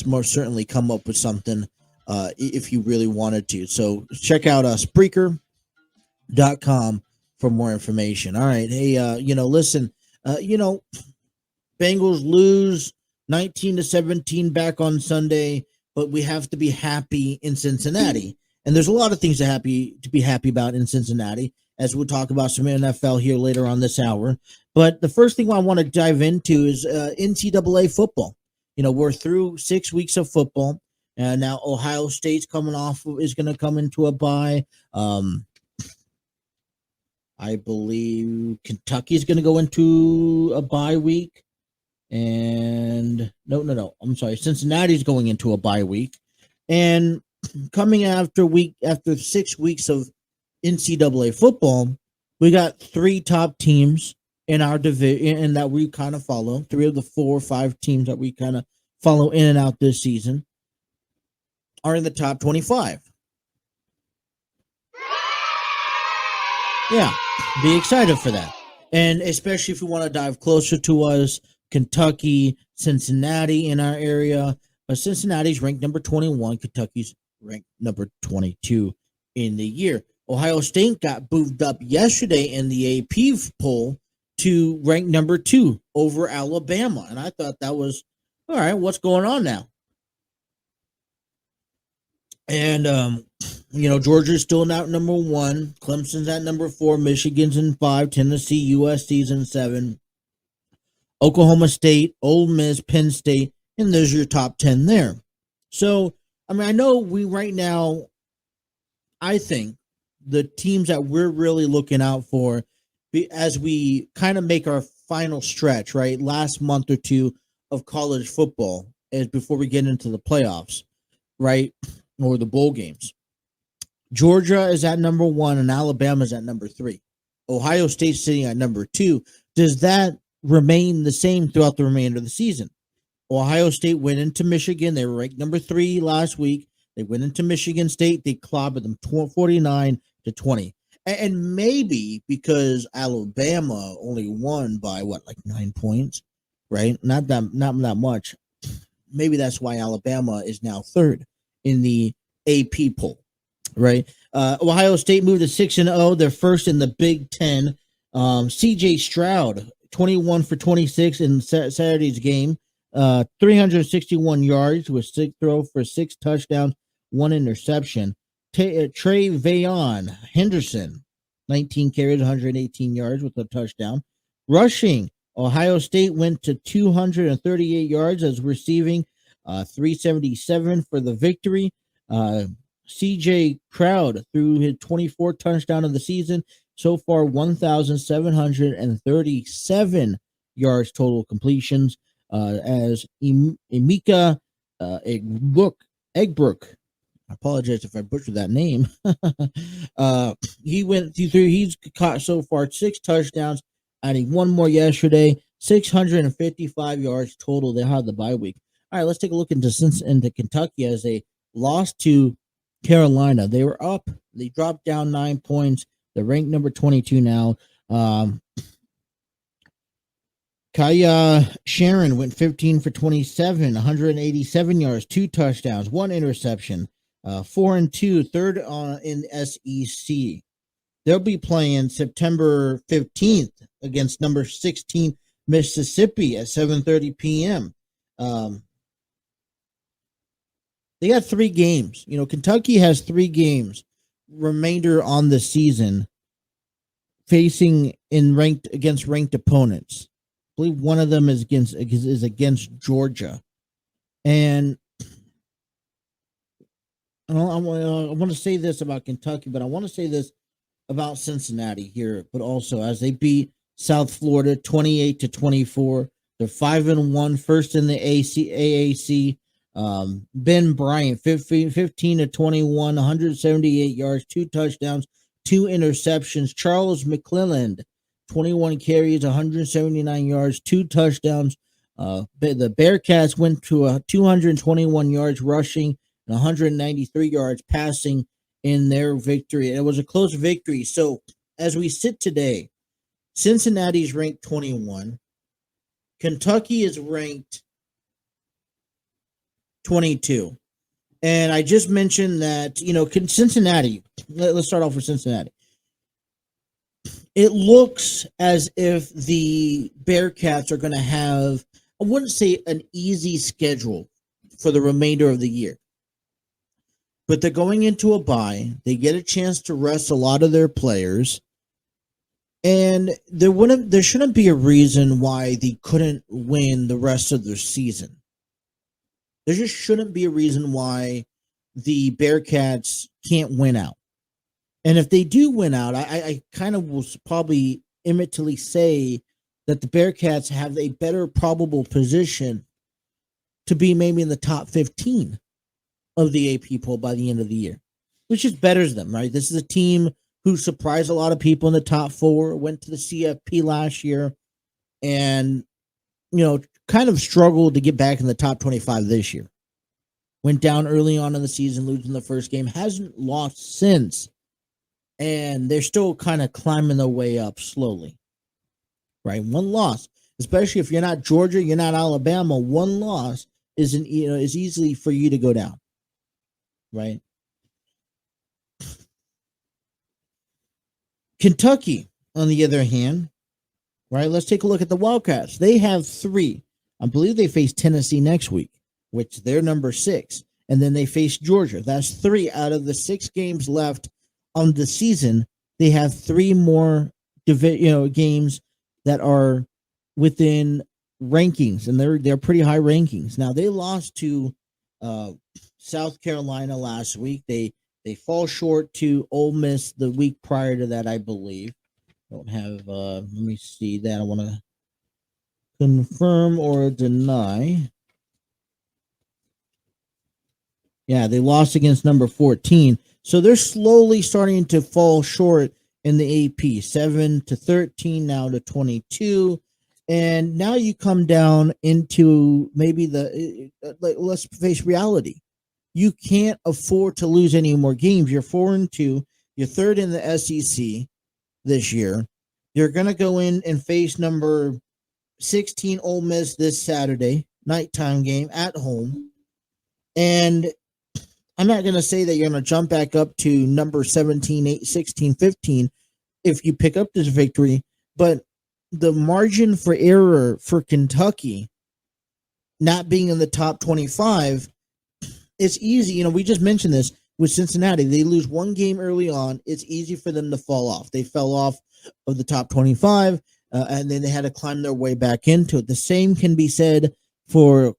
Speaker 2: most certainly come up with something if you really wanted to. So check out Spreaker.com for more information. All right. Hey, listen, Bengals lose 19-17 back on Sunday, but we have to be happy in Cincinnati. And there's a lot of things to be happy about in Cincinnati, as we'll talk about some NFL here later on this hour. But the first thing I want to dive into is NCAA football. We're through 6 weeks of football, And now Ohio State's is going to come into a bye. I believe Kentucky's going to go into a bye week. And no. I'm sorry. Cincinnati's going into a bye week. And coming after 6 weeks of NCAA football, we got 3 top teams in our division and that we kind of follow. 3 of the 4 or 5 teams that we kind of follow in and out this season are in the top 25. Yeah, be excited for that. And especially if you want to dive closer to us, Kentucky, Cincinnati in our area. Cincinnati's ranked number 21. Kentucky's ranked number 22 in the year. Ohio State got moved up yesterday in the AP poll to rank number 2 over Alabama. And I thought that was, all right, what's going on now? And, Georgia's still at number 1. Clemson's at number 4. Michigan's in 5. Tennessee, USC's in 7. Oklahoma State, Ole Miss, Penn State, and there's your top 10 there. So, I know we right now, I think the teams that we're really looking out for as we kind of make our final stretch, right, last month or two of college football is before we get into the playoffs, right, or the bowl games. Georgia is at number 1 and Alabama is at number 3. Ohio State's sitting at number 2. Does that remain the same throughout the remainder of the season? Ohio State went into Michigan. They were ranked number 3 last week. They went into Michigan State. They clobbered them 49-20. And maybe because Alabama only won by 9 points, right? Not that much. Maybe that's why Alabama is now 3rd in the AP poll, right? Ohio State moved to 6-0. They're first in the Big Ten. C.J. Stroud, 21 for 26 in Saturday's game. 361 yards with 6 throw for 6 touchdowns, 1 interception. Trey Vayon Henderson, 19 carries, 118 yards with a touchdown. Rushing, Ohio State went to 238 yards as receiving, 377 for the victory. C.J. Stroud threw his 24th touchdown of the season. So far, 1,737 yards total completions. As Emeka Eggbrook, I apologize if I butchered that name. He's caught so far 6 touchdowns, adding 1 more yesterday, 655 yards total. They had the bye week. All right, let's take a look into Kentucky as they lost to Carolina. They were up. They dropped down 9 points. They're ranked number 22 now. Kaya Sharon went 15 for 27, 187 yards, 2 touchdowns, 1 interception, 4-2, third in SEC. They'll be playing September 15th against number 16 Mississippi at 7:30 p.m. They got 3 games. Kentucky has 3 games remainder on the season facing against ranked opponents. I believe one of them is against Georgia, and I want to say this about Kentucky, but I want to say this about Cincinnati here, but also as they beat South Florida 28-24. They're 5-1, first in the AAC. Ben Bryant 15-21, 178 yards, 2 touchdowns, 2 interceptions. Charles McClelland, 21 carries, 179 yards, 2 touchdowns. The Bearcats went to 221 yards rushing and 193 yards passing in their victory. It was a close victory. So as we sit today, Cincinnati's ranked 21. Kentucky is ranked 22. And I just mentioned that, Cincinnati, let's start off with Cincinnati. It looks as if the Bearcats are going to have, I wouldn't say an easy schedule for the remainder of the year. But they're going into a bye. They get a chance to rest a lot of their players. And there shouldn't be a reason why they couldn't win the rest of their season. There just shouldn't be a reason why the Bearcats can't win out. And if they do win out, I kind of will probably immediately say that the Bearcats have a better probable position to be maybe in the top 15 of the AP poll by the end of the year, which just betters them, right? This is a team who surprised a lot of people in the top 4, went to the CFP last year, and, kind of struggled to get back in the top 25 this year. Went down early on in the season, losing the first game, hasn't lost since, and they're still kind of climbing their way up slowly, right? One loss, especially if you're not Georgia, you're not Alabama, one loss is easily for you to go down, right? Kentucky, on the other hand, right? Let's take a look at the Wildcats. They have 3. I believe they face Tennessee next week, which they're number 6, and then they face Georgia. That's 3 out of the 6 games left on the season. They have 3 more games that are within rankings, and they're pretty high rankings. Now they lost to South Carolina last week. They fall short to Ole Miss the week prior to that, I believe. Don't have let me see that. I want to confirm or deny. Yeah, they lost against number 14. So they're slowly starting to fall short in the AP. 7 to 13, now to 22. And now you come down into maybe let's face reality. You can't afford to lose any more games. You're 4-2. You're 3rd in the SEC this year. You're going to go in and face number 16 Ole Miss this Saturday, nighttime game at home. And I'm not going to say that you're going to jump back up to number 17, 16, 15 if you pick up this victory, but the margin for error for Kentucky not being in the top 25, it's easy. We just mentioned this with Cincinnati. They lose one game early on. It's easy for them to fall off. They fell off of the top 25, and then they had to climb their way back into it. The same can be said for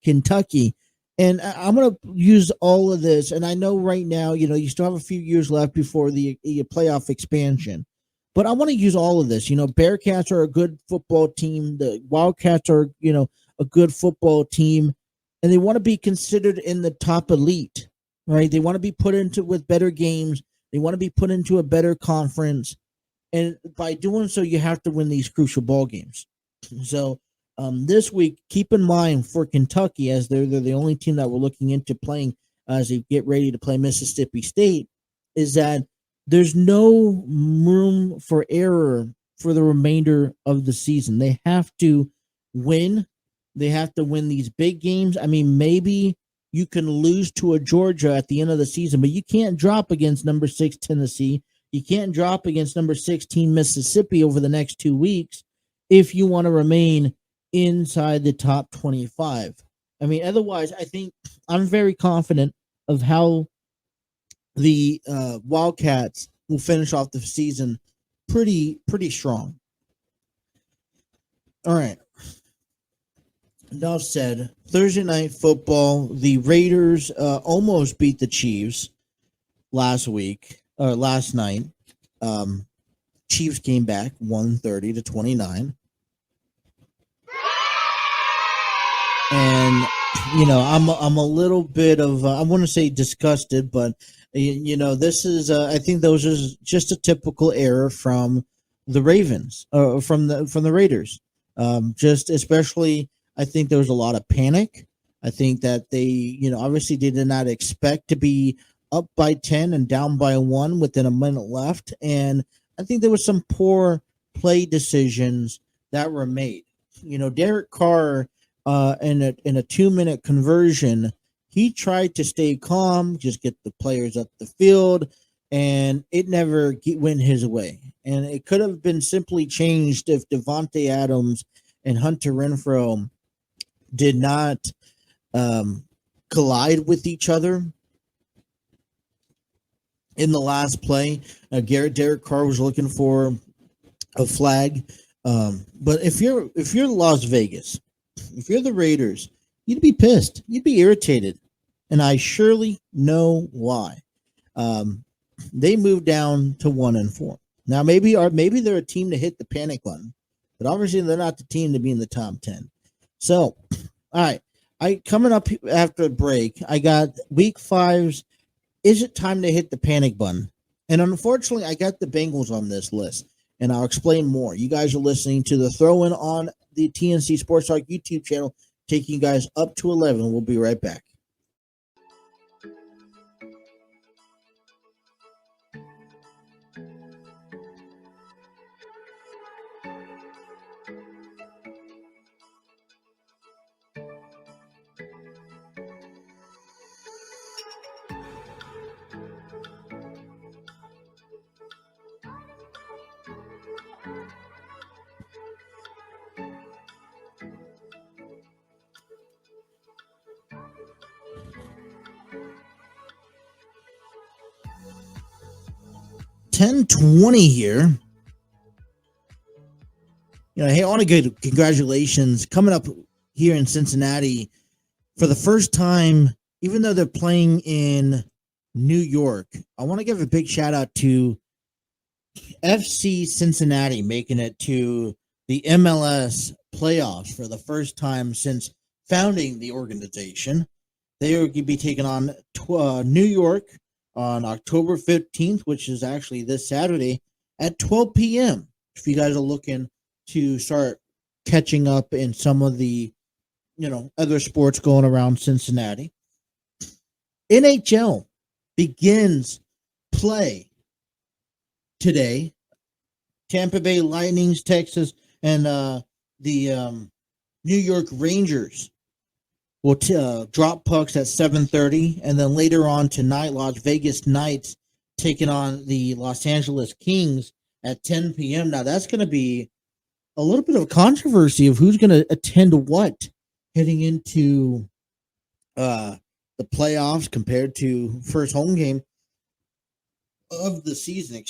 Speaker 2: Kentucky. And I'm going to use all of this. And I know right now, you still have a few years left before the playoff expansion. But I want to use all of this. Bearcats are a good football team. The Wildcats are, a good football team. And they want to be considered in the top elite, right? They want to be put into with better games. They want to be put into a better conference. And by doing so, you have to win these crucial ball games. So this week, keep in mind for Kentucky, as they're the only team that we're looking into playing as they get ready to play Mississippi State, is that there's no room for error for the remainder of the season. They have to win. They have to win these big games. I mean, maybe you can lose to a Georgia at the end of the season, but you can't drop against number 6 Tennessee. You can't drop against number 16 Mississippi over the next 2 weeks if you want to remain inside the top 25. I mean, otherwise, I think I'm very confident of how the Wildcats will finish off the season pretty strong. All right. Enough said. Thursday night football. The Raiders almost beat the Chiefs last night. Chiefs came back 130-29. And I'm a little bit of I want to say disgusted, but this is I think those are just a typical error from the Ravens, from the Raiders. Just especially, I think there was a lot of panic. I think that they obviously they did not expect to be up by 10 and down by 1 within a minute left, and I think there was some poor play decisions that were made. Derek Carr. In a 2-minute conversion, he tried to stay calm, just get the players up the field, and it never went his way. And it could have been simply changed if Devontae Adams and Hunter Renfrow did not collide with each other in the last play. Derek Carr was looking for a flag, but if you're Las Vegas, if you're the Raiders you'd be pissed. You'd be irritated. And I surely know why. Um, they moved down to 1-4. Now maybe they're a team to hit the panic button, but obviously they're not the team to be in the top 10. So, all right. I coming up after a break, I got week 5's is it time to hit the panic button? And unfortunately, I got the Bengals on this list, and I'll explain more. You guys are listening to the throw-in on the TNC Sports Talk YouTube channel, taking you guys up to 11. We'll be right back. $10.20 here. Hey, I want to give congratulations coming up here in Cincinnati for the first time, even though they're playing in New York. I want to give a big shout out to FC Cincinnati making it to the MLS playoffs for the first time since founding the organization. They will be taking on New York on October 15th, which is actually this Saturday at 12 p.m. If you guys are looking to start catching up in some of the, other sports going around Cincinnati. NHL begins play today. Tampa Bay Lightnings, Texas, and the New York Rangers will drop pucks at 7:30, and then later on tonight, Las Vegas Knights taking on the Los Angeles Kings at 10 p.m. Now that's going to be a little bit of a controversy of who's going to attend what heading into the playoffs compared to first home game of the season,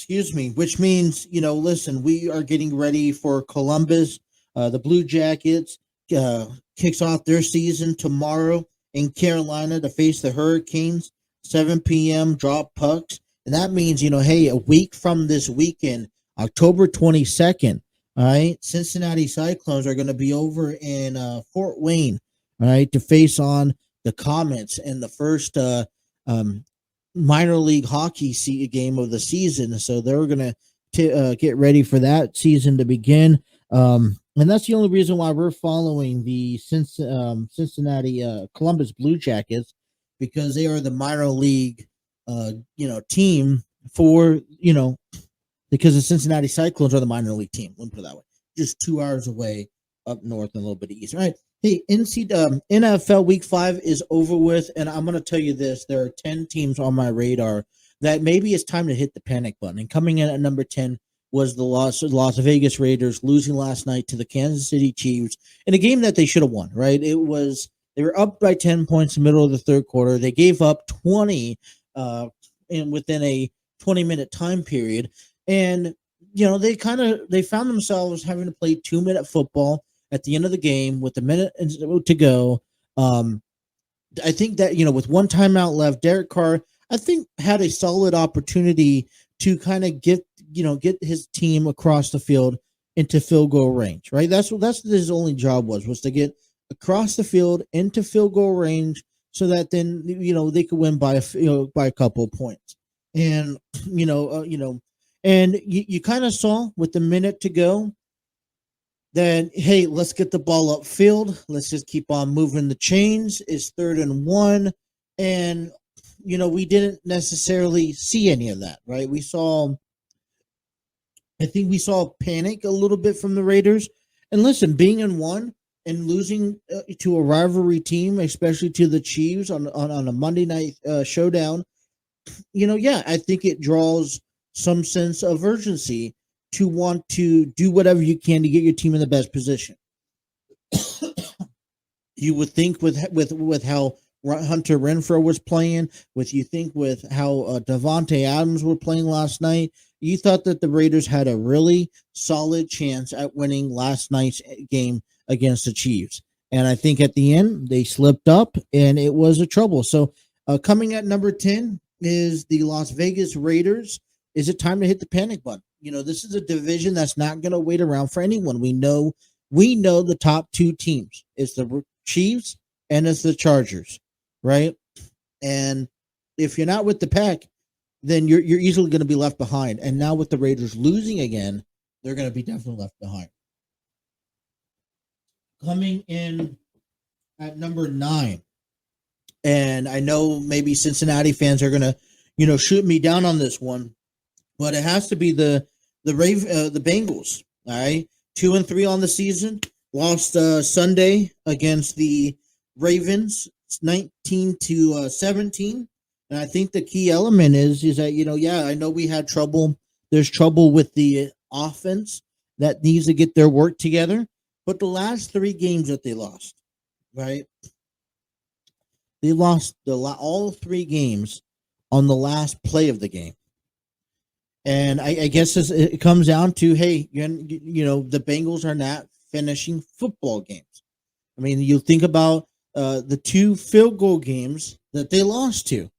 Speaker 2: which means, listen, we are getting ready for Columbus. The Blue Jackets kicks off their season tomorrow in Carolina to face the Hurricanes, 7 p.m. drop pucks. And that means, hey, a week from this weekend, October 22nd, all right, Cincinnati Cyclones are going to be over in Fort Wayne, all right, to face on the Comets in the first minor league hockey game of the season. So they're going to get ready for that season to begin. And that's the only reason why we're following the Cincinnati Columbus Blue Jackets, because they are the minor league, team for, because the Cincinnati Cyclones are the minor league team. Let me put it that way. Just 2 hours away up north and a little bit east. All right. Hey, NFL Week 5 is over with, and I'm going to tell you this. There are 10 teams on my radar that maybe it's time to hit the panic button. And coming in at number 10 was the Las Vegas Raiders losing last night to the Kansas City Chiefs in a game that they should have won, right? They were up by 10 points in the middle of the third quarter. They gave up 20 within a 20-minute time period. And, they found themselves having to play 2-minute football at the end of the game with a minute to go. I think that, with one timeout left, Derek Carr, I think, had a solid opportunity to kind of get his team across the field into field goal range, right? That's his only job was to get across the field into field goal range so that then, they could win by a couple of points. And, and you kind of saw with the minute to go, then, hey, let's get the ball upfield. Let's just keep on moving the chains. It's 3rd and 1. And, we didn't necessarily see any of that, right? I think we saw panic a little bit from the Raiders. And listen, being in 1 and losing to a rivalry team, especially to the Chiefs on a Monday night showdown, I think it draws some sense of urgency to want to do whatever you can to get your team in the best position. You would think with how Hunter Renfrow was playing, with how Davante Adams were playing last night, you thought that the Raiders had a really solid chance at winning last night's game against the Chiefs. And I think at the end, they slipped up and it was a trouble. So coming at number 10 is the Las Vegas Raiders. Is it time to hit the panic button? This is a division that's not going to wait around for anyone. We know the top two teams. It's the Chiefs and it's the Chargers, right? And if you're not with the pack, then you're easily going to be left behind. And now with the Raiders losing again, they're going to be definitely left behind. Coming in at number 9, and I know maybe Cincinnati fans are going to, shoot me down on this one, but it has to be the Bengals. All right, 2-3 on the season. Lost Sunday against the Ravens, 19-17. And I think the key element is that I know we had trouble. There's trouble with the offense that needs to get their work together. But the last 3 games that they lost, right? They lost all 3 games on the last play of the game. And I guess it comes down to, hey, the Bengals are not finishing football games. I mean, you think about the 2 field goal games that they lost to.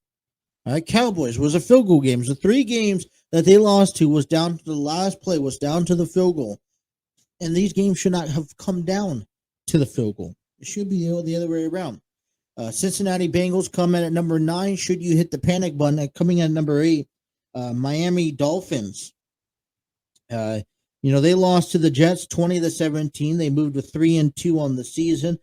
Speaker 2: All right, Cowboys was a field goal game. The 3 games that they lost to was down to the last play, was down to the field goal. And these games should not have come down to the field goal. It should be the other way around. Cincinnati Bengals come in at number 9. Should you hit the panic button? Coming in at number 8, Miami Dolphins. They lost to the Jets 20-17. They moved to 3-2 on the season.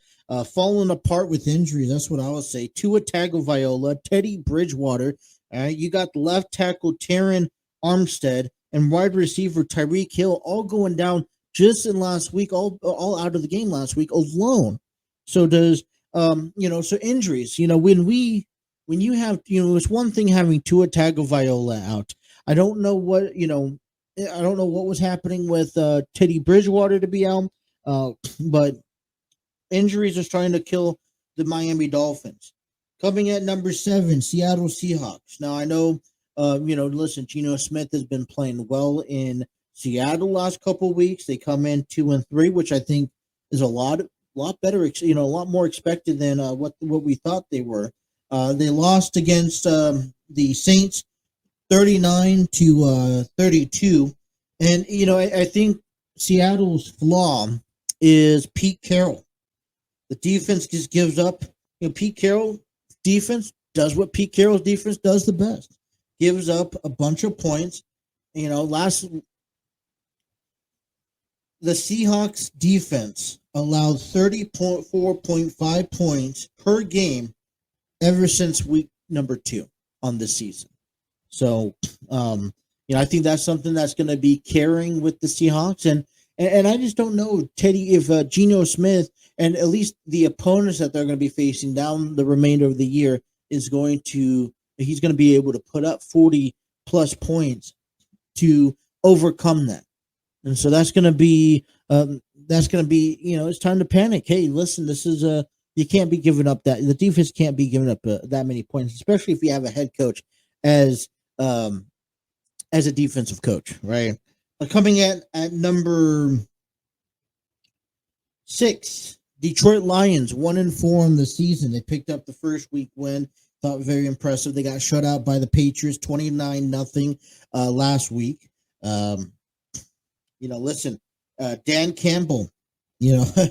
Speaker 2: Falling apart with injuries. That's what I would say. Tua Tagovailoa, Teddy Bridgewater. You got the left tackle Terran Armstead and wide receiver Tyreek Hill all going down just in last week, all out of the game last week alone. So does so injuries. When you have it's one thing having Tua Tagovailoa out. I don't know what was happening with Teddy Bridgewater to be out, but injuries are starting to kill the Miami Dolphins. Coming at number 7, Seattle Seahawks. Now I know, listen, Geno Smith has been playing well in Seattle last couple of weeks. They come in 2-3, which I think is a lot better, a lot more expected than what we thought they were. They lost against the Saints 39-32. And, I think Seattle's flaw is Pete Carroll. The defense just gives up. Pete Carroll defense does what Pete Carroll's defense does the best. Gives up a bunch of points. The Seahawks defense allowed 34.5 points per game ever since week number 2 on this season. So, I think that's something that's going to be carrying with the Seahawks. And I just don't know, Teddy, if Geno Smith and at least the opponents that they're going to be facing down the remainder of the year he's going to be able to put up 40 plus points to overcome that. And so that's going to be, it's time to panic. Hey, listen, this is you can't be giving up the defense can't be giving up that many points, especially if you have a head coach as a defensive coach, right? Coming at number 6, Detroit Lions, 1-4 on the season. They picked up the first week win. Thought very impressive. They got shut out by the Patriots, 29-0 last week. Listen, Dan Campbell, I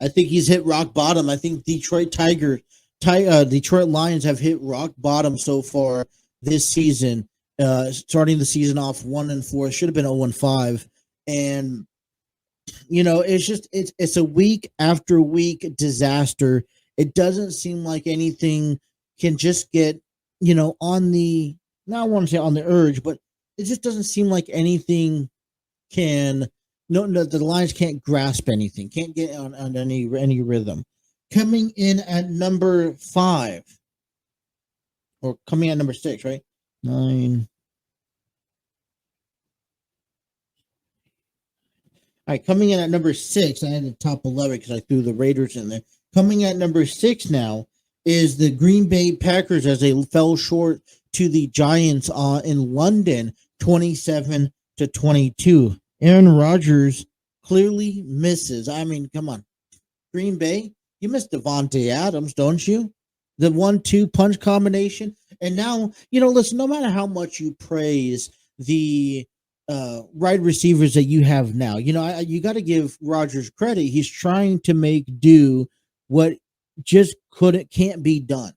Speaker 2: think he's hit rock bottom. I think Detroit Lions have hit rock bottom so far this season. Starting the season off 1-4, should have been 0-5, and it's a week after week disaster. It doesn't seem like anything can just get on the, not I want to say on the urge, but it just doesn't seem like anything can. No, the Lions can't grasp anything, can't get on any rhythm. Coming in at number 5, or coming at number 6, right? 9. All right, coming in at number 6, I had the top 11 because I threw the Raiders in there. Coming at number 6 now is the Green Bay Packers as they fell short to the Giants in London, 27-22. Aaron Rodgers clearly misses. I mean, come on. Green Bay, You miss Devontae Adams, don't you? The 1-2 punch combination. And now, listen, no matter how much you praise the wide receivers that you have now, you got to give Rodgers credit. He's trying to make do what just can't be done.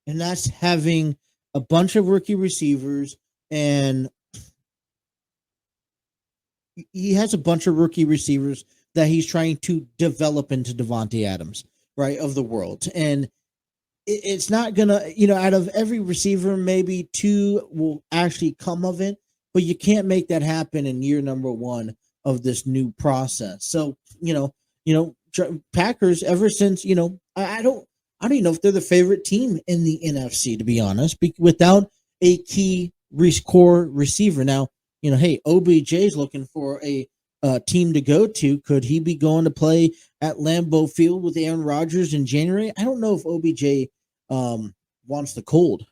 Speaker 2: And that's having a bunch of rookie receivers, and he has a bunch of rookie receivers that he's trying to develop into Devontae Adams, right, of the world. And it's not gonna, out of every receiver, maybe 2 will actually come of it, but you can't make that happen in year number 1 of this new process. So, Packers, ever since, I don't even know if they're the favorite team in the NFC, to be honest, without a key core receiver. Now, hey, OBJ is looking for a team to go to. Could he be going to play at Lambeau Field with Aaron Rodgers in January? I don't know if OBJ wants the cold.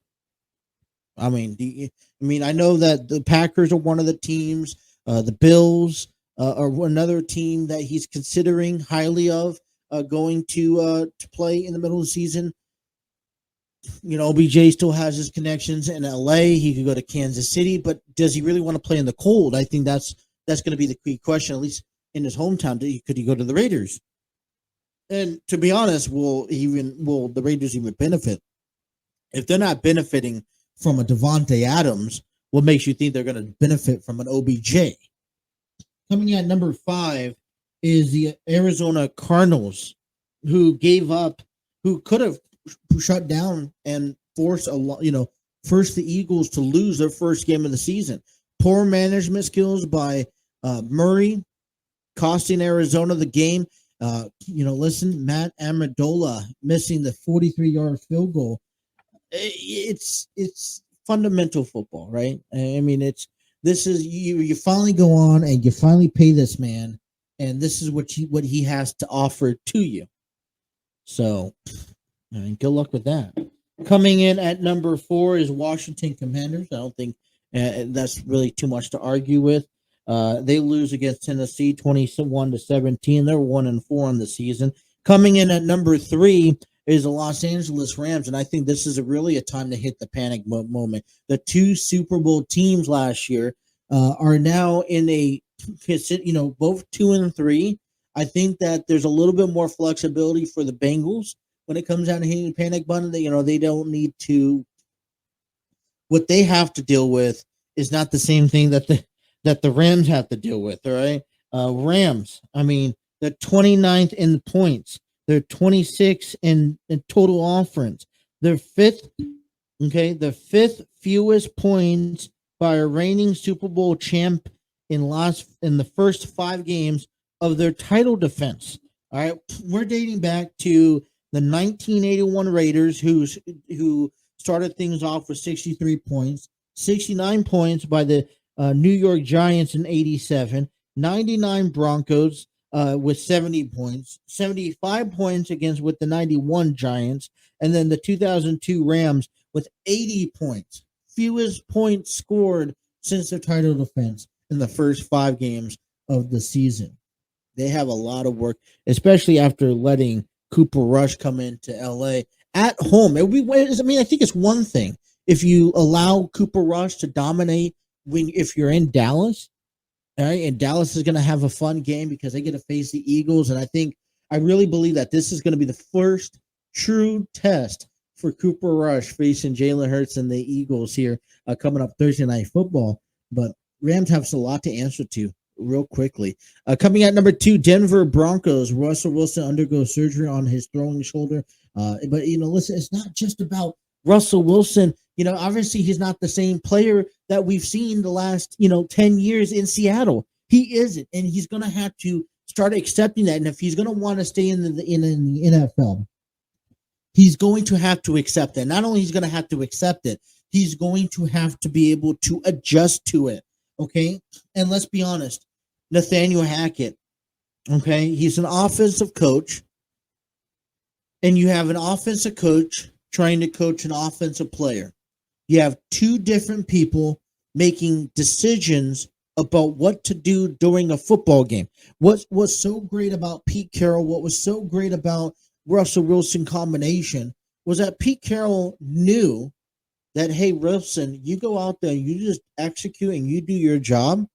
Speaker 2: I mean, I know that the Packers are one of the teams. The Bills are another team that he's considering highly of going to play in the middle of the season. OBJ still has his connections in LA. He could go to Kansas City, but does he really want to play in the cold? I think that's going to be the key question, at least in his hometown. Could he go to the Raiders? And to be honest, will the Raiders even benefit? If they're not benefiting from a Devontae Adams, what makes you think they're going to benefit from an OBJ? Coming at number 5 is the Arizona Cardinals, who could have shut down and forced the Eagles to lose their first game of the season. Poor management skills by Murray, costing Arizona the game. Matt Amendola missing the 43-yard field goal. It's fundamental football, right? I mean, this is you finally go on and you finally pay this man, and this is what he has to offer to you. So, good luck with that. Coming in at number 4 is Washington Commanders. I don't think that's really too much to argue with. They lose against Tennessee 21-17. They're 1-4 on the season. Coming in at number 3 is the Los Angeles Rams, and I think this is really a time to hit the panic moment. The 2 Super Bowl teams last year are now in both 2-3. I think that there's a little bit more flexibility for the Bengals when it comes down to hitting the panic button. They don't need to. What they have to deal with is not the same thing that the Rams have to deal with. All right, Rams. I mean, they're 29th in points. They're 26 in total offense. They're 5th. Okay, the 5th fewest points by a reigning Super Bowl champ in the first 5 games of their title defense. All right, we're dating back to the 1981 Raiders, who started things off with 63 points, 69 points by the New York Giants in 87, 99 Broncos with 70 points, 75 points with the 91 Giants, and then the 2002 Rams with 80 points. Fewest points scored since their title defense in the first 5 games of the season. They have a lot of work, especially after letting Cooper Rush come into LA at home. I think it's one thing if you allow Cooper Rush to dominate if you're in Dallas. All right, and Dallas is going to have a fun game because they get to face the Eagles, and I really believe that this is going to be the first true test for Cooper Rush facing Jalen Hurts and the Eagles here coming up Thursday Night Football. But Rams have a lot to answer to real quickly. Coming at number 2, Denver Broncos. Russell Wilson undergoes surgery on his throwing shoulder. But, listen, it's not just about Russell Wilson. Obviously he's not the same player that we've seen the last, 10 years in Seattle. He isn't, and he's going to have to start accepting that. And if he's going to want to stay in the NFL, he's going to have to accept it. Not only he's going to have to accept it, he's going to have to be able to adjust to it. Okay. And let's be honest, Nathaniel Hackett. Okay. He's an offensive coach, and you have an offensive coach trying to coach an offensive player. You have 2 different people making decisions about what to do during a football game. What was so great about Pete Carroll, what was so great about Russell Wilson combination was that Pete Carroll knew that, hey, Wilson, you go out there, you just execute and you do your job.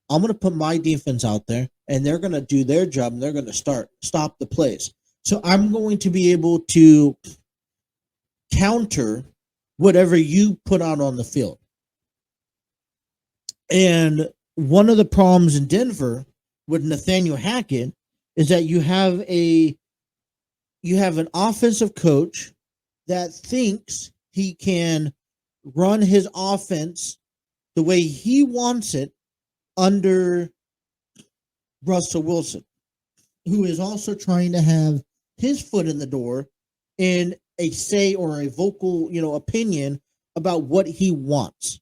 Speaker 2: I'm going to put my defense out there, and they're going to do their job, and they're going to stop the plays. So I'm going to be able to counter whatever you put out on the field. And one of the problems in Denver with Nathaniel Hackett is that you have an offensive coach that thinks he can run his offense the way he wants it under Russell Wilson, who is also trying to have his foot in the door in a say or a vocal, opinion about what he wants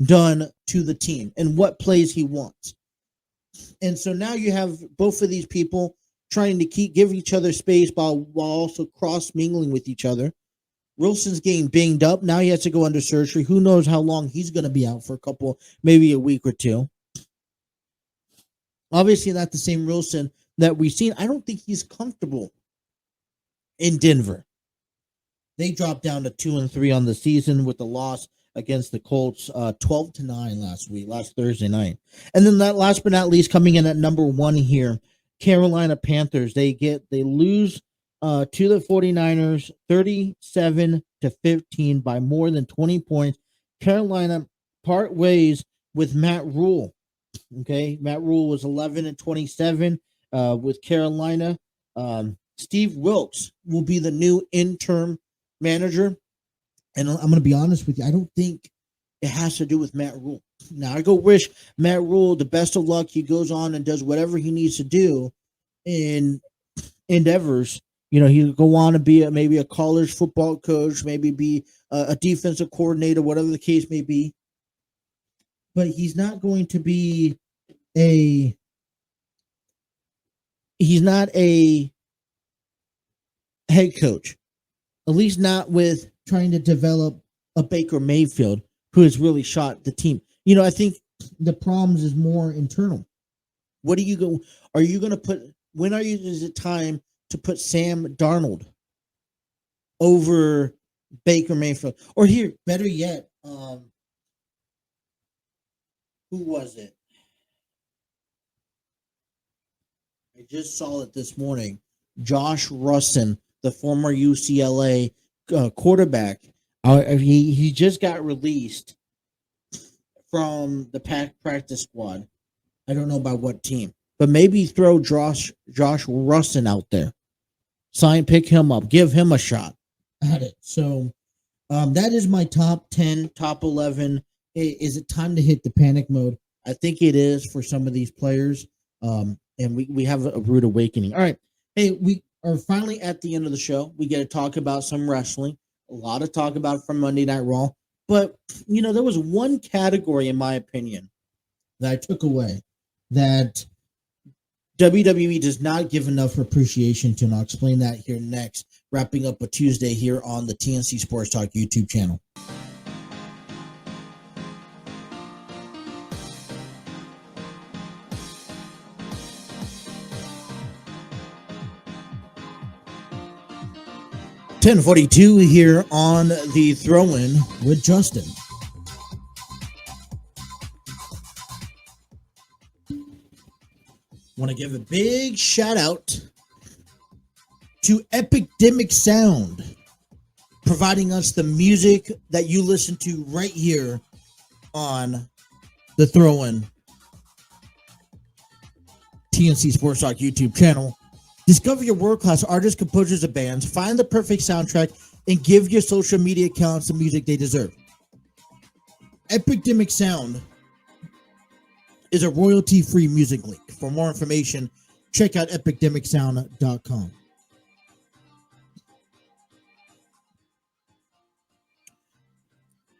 Speaker 2: done to the team and what plays he wants. And so now you have both of these people trying to give each other space while also cross mingling with each other. Wilson's getting banged up. Now he has to go under surgery. Who knows how long he's going to be out for maybe a week or two. Obviously not the same Wilson that we've seen. I don't think he's comfortable in Denver. They dropped down to 2-3 on the season with the loss against the Colts, 12-9 last Thursday night. And then that last but not least, coming in at number 1 here, Carolina Panthers. They lose to the 49ers 37-15 by more than 20 points. Carolina part ways with Matt Rule. Okay, Matt Rule was 11-27 with Carolina. Steve Wilkes will be the new interim manager. And I'm going to be honest with you, I don't think it has to do with Matt Rule. Now, I go wish Matt Rule the best of luck. He goes on and does whatever he needs to do in endeavors. He'll go on to be maybe a college football coach, maybe be a defensive coordinator, whatever the case may be. But he's not going to be he's not a head coach, at least not with trying to develop a Baker Mayfield who has really shot the team. I think the problems is more internal. Are you going to put, is it time to put Sam Darnold over Baker Mayfield? Or here, better yet, who was it? I just saw it this morning. Josh Rosen, the former UCLA quarterback. He just got released from the practice squad. I don't know about what team, but maybe throw Josh Rosen out there. Pick him up, give him a shot at it. So that is my top 10, top 11. Is it time to hit the panic mode? I think it is for some of these players. And we have a rude awakening. All right. Hey, we are finally at the end of the show. We get to talk about some wrestling. A lot of talk about from Monday Night Raw. But, there was one category, in my opinion, that I took away that WWE does not give enough appreciation to, and I'll explain that here next, wrapping up a Tuesday here on the TNC Sports Talk YouTube channel. $10:42 here on the throw-in with Justin. Want to give a big shout out to Epidemic Sound, providing us the music that you listen to right here on the throw-in TNC Sports Talk YouTube channel. Discover your world-class artists, composers, and bands. Find the perfect soundtrack and give your social media accounts the music they deserve. Epidemic Sound is a royalty-free music link. For more information, check out epidemicsound.com.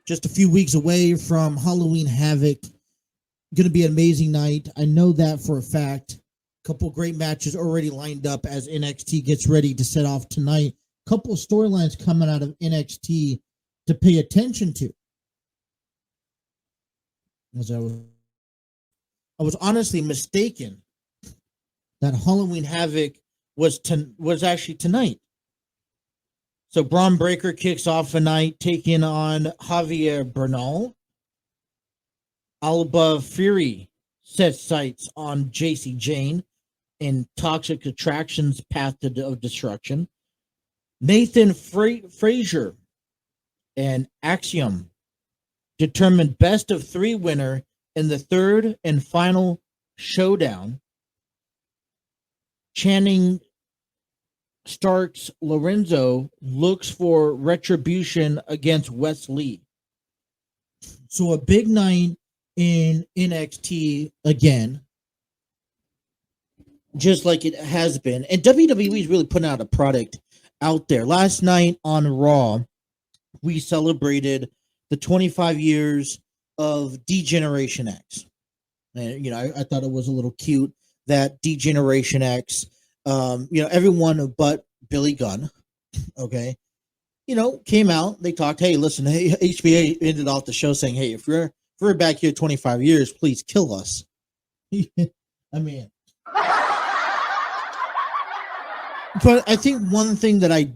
Speaker 2: Just a few weeks away from Halloween Havoc. Going to be an amazing night. I know that for a fact. Couple great matches already lined up as NXT gets ready to set off tonight. Couple of storylines coming out of NXT to pay attention to. As I was honestly mistaken that Halloween Havoc was actually tonight. So Braun Breaker kicks off a night taking on Javier Bernal. Alba Fury sets sights on JC Jane in Toxic Attraction's Path of Destruction. Nathan Frazier and Axiom determined best of three winner in the third and final showdown. Channing Starks Lorenzo looks for retribution against Wes Lee. So a big night in NXT again, just like it has been. And WWE is really putting out a product out there. Last night on Raw, we celebrated the 25 years of D-Generation X. And, I thought it was a little cute that D-Generation X, everyone but Billy Gunn, okay, came out. They talked, hey, listen, hey, HBA ended off the show saying, hey, if we're back here 25 years, please kill us. I mean, but I think one thing that I,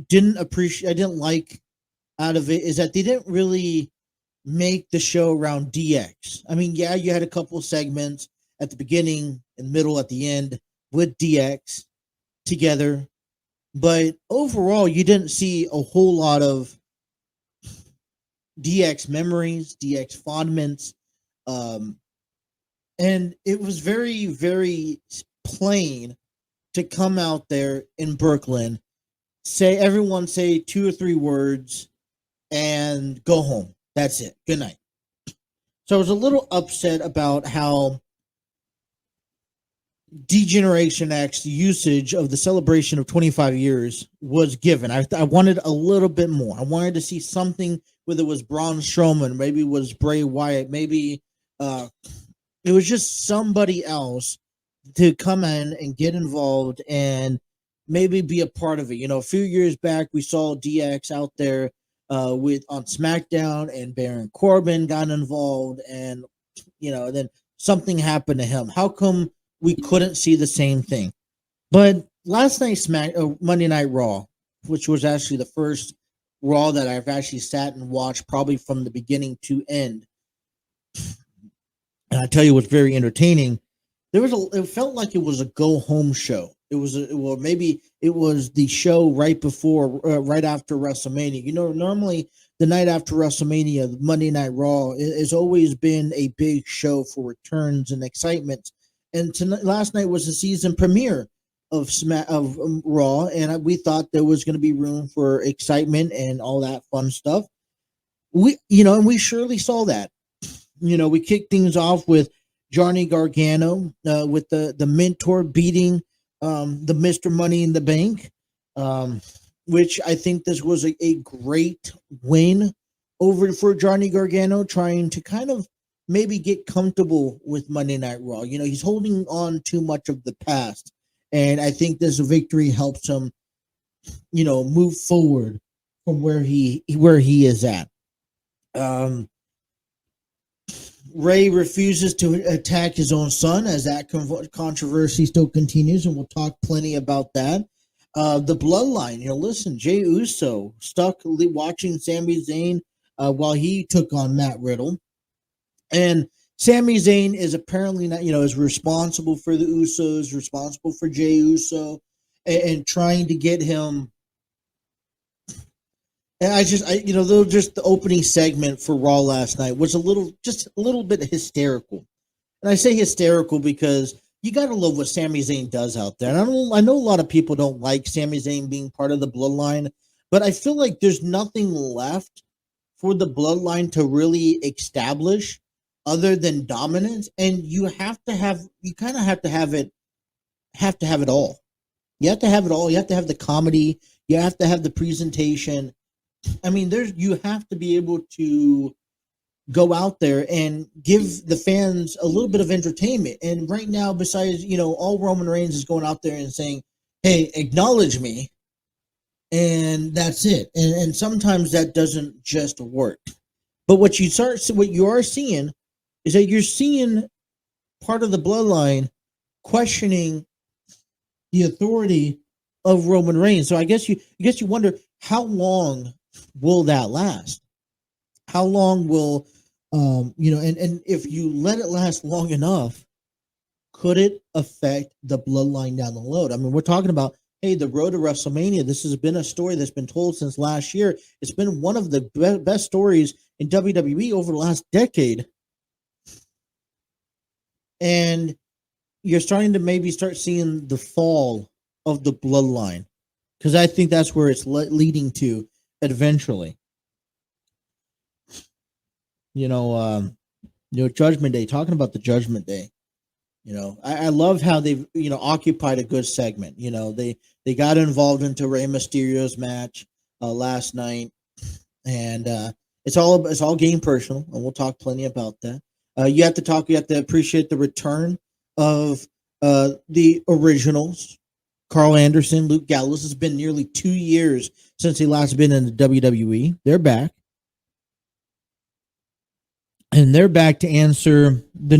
Speaker 2: didn't like out of it is that they didn't really make the show around DX. I mean, yeah, you had a couple segments at the beginning and middle, at the end with DX together, but overall, you didn't see a whole lot of DX memories, DX fondments, and it was very, very plain to come out there in Brooklyn, everyone say 2 or 3 words, and go home. That's it. Good night. So I was a little upset about how D-Generation X usage of the celebration of 25 years was given. I wanted a little bit more. I wanted to see something, whether it was Braun Strowman, maybe it was Bray Wyatt, maybe it was just somebody else to come in and get involved and maybe be a part of it. A few years back, we saw DX out there on SmackDown, and Baron Corbin got involved, and then something happened to him. How come we couldn't see the same thing? But last night, Monday Night Raw, which was actually the first Raw that I've actually sat and watched probably from the beginning to end, and I tell you what's very entertaining. It felt like it was a go home show. It was maybe it was the show right after WrestleMania. Normally the night after WrestleMania, Monday Night Raw has always been a big show for returns and excitement. And last night was the season premiere of Raw, and we thought there was going to be room for excitement and all that fun stuff. And we surely saw that. We kicked things off with Johnny Gargano with the mentor beating the Mr. Money in the Bank, which I think this was a great win over for Johnny Gargano, trying to kind of maybe get comfortable with Monday Night Raw. He's holding on too much of the past, and I think this victory helps him, move forward from where he is at. Ray refuses to attack his own son, as that controversy still continues, and we'll talk plenty about that. The bloodline, listen, Jey Uso stuck watching Sami Zayn while he took on Matt Riddle. And Sami Zayn is apparently not, is responsible for the Usos, responsible for Jey Uso, and trying to get him. And just the opening segment for Raw last night was just a little bit hysterical. And I say hysterical because you got to love what Sami Zayn does out there. And I know a lot of people don't like Sami Zayn being part of the bloodline, but I feel like there's nothing left for the bloodline to really establish other than dominance. And you kind of have to have it all. You have to have it all. You have to have the comedy. You have to have the presentation. I mean, you have to be able to go out there and give the fans a little bit of entertainment. And right now, besides, all Roman Reigns is going out there and saying, hey, acknowledge me. And that's it. And sometimes that doesn't just work. But what you are seeing is that you're seeing part of the bloodline questioning the authority of Roman Reigns. So I guess you wonder, how long will that last? How long will and if you let it last long enough, could it affect the bloodline down the road? I mean, we're talking about, hey, the road to WrestleMania. This has been a story that's been told since last year. It's been one of the best stories in WWE over the last decade. And you're starting to maybe start seeing the fall of the bloodline, because I think that's where it's leading to eventually. Judgment Day, talking about the Judgment Day. I love how they've, occupied a good segment. They got involved into Rey Mysterio's match last night, and it's all game personal, and we'll talk plenty about that. You have to appreciate the return of the originals, Carl Anderson, Luke Gallows. It's been nearly 2 years since they last been in the WWE. They're back. And they're back to answer the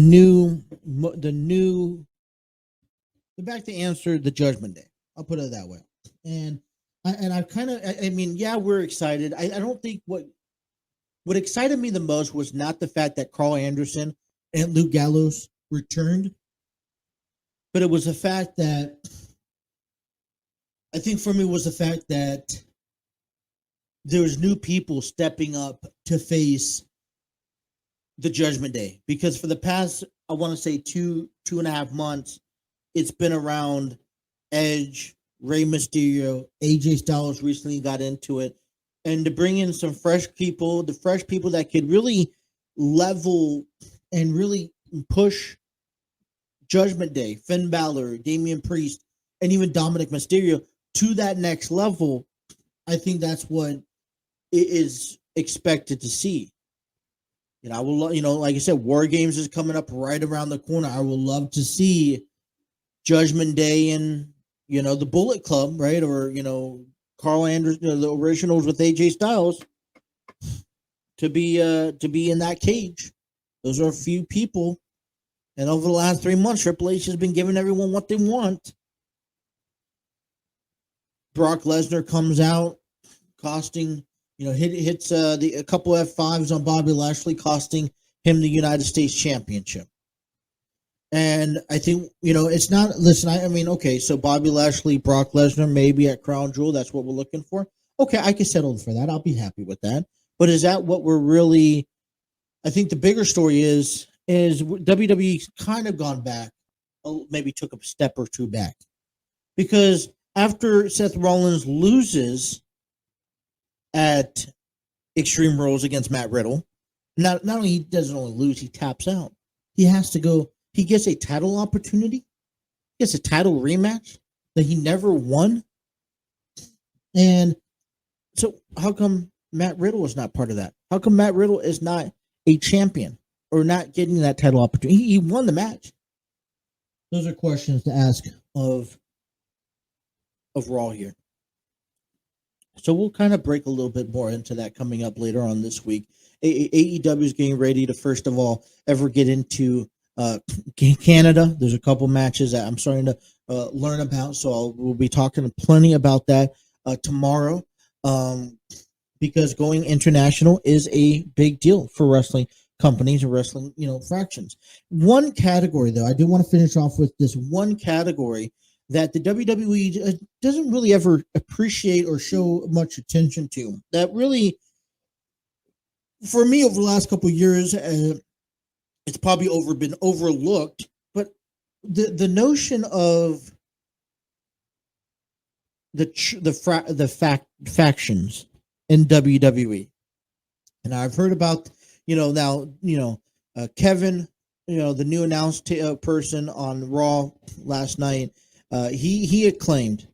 Speaker 2: Judgment Day. I'll put it that way. And we're excited. I don't think what excited me the most was not the fact that Carl Anderson and Luke Gallows returned, but it was the fact that, I think for me, was the fact that there was new people stepping up to face the Judgment Day, because for the past, I want to say 2.5 months, it's been around Edge, Rey Mysterio, AJ Styles recently got into it, and to bring in some fresh people, that could really level and really push Judgment Day, Finn Balor, Damian Priest, and even Dominic Mysterio to that next level. I think that's what it is expected to see. I will, like I said, War Games is coming up right around the corner. I will love to see Judgment Day and, the Bullet Club, right? Or, Carl Anderson, the originals with AJ Styles, to be in that cage. Those are a few people. And over the last 3 months, Triple H has been giving everyone what they want. Brock Lesnar comes out, costing, hits a couple F5s on Bobby Lashley, costing him the United States Championship. And I think, it's not, listen, okay, so Bobby Lashley, Brock Lesnar, maybe at Crown Jewel, that's what we're looking for. Okay, I can settle for that. I'll be happy with that. But is that what we're really, I think the bigger story is WWE's kind of gone back, maybe took a step or two back. Because after Seth Rollins loses at Extreme Rules against Matt Riddle, not only he doesn't only lose, he taps out. He has to go. He gets a title opportunity. He gets a title rematch that he never won. And so, how come Matt Riddle is not part of that? How come Matt Riddle is not a champion or not getting that title opportunity? He won the match. Those are questions to ask of Raw here. So we'll kind of break a little bit more into that coming up later on this week. AEW is getting ready to, first of all, ever get into Canada. There's a couple matches that I'm starting to learn about, so we'll be talking plenty about that tomorrow, because going international is a big deal for wrestling companies and wrestling, fractions. One category, though, I do want to finish off with this one category that the WWE doesn't really ever appreciate or show much attention to. That really, for me, over the last couple of years, it's probably been overlooked. But the notion of factions in WWE, and I've heard about Kevin, the new announced person on Raw last night. He acclaimed,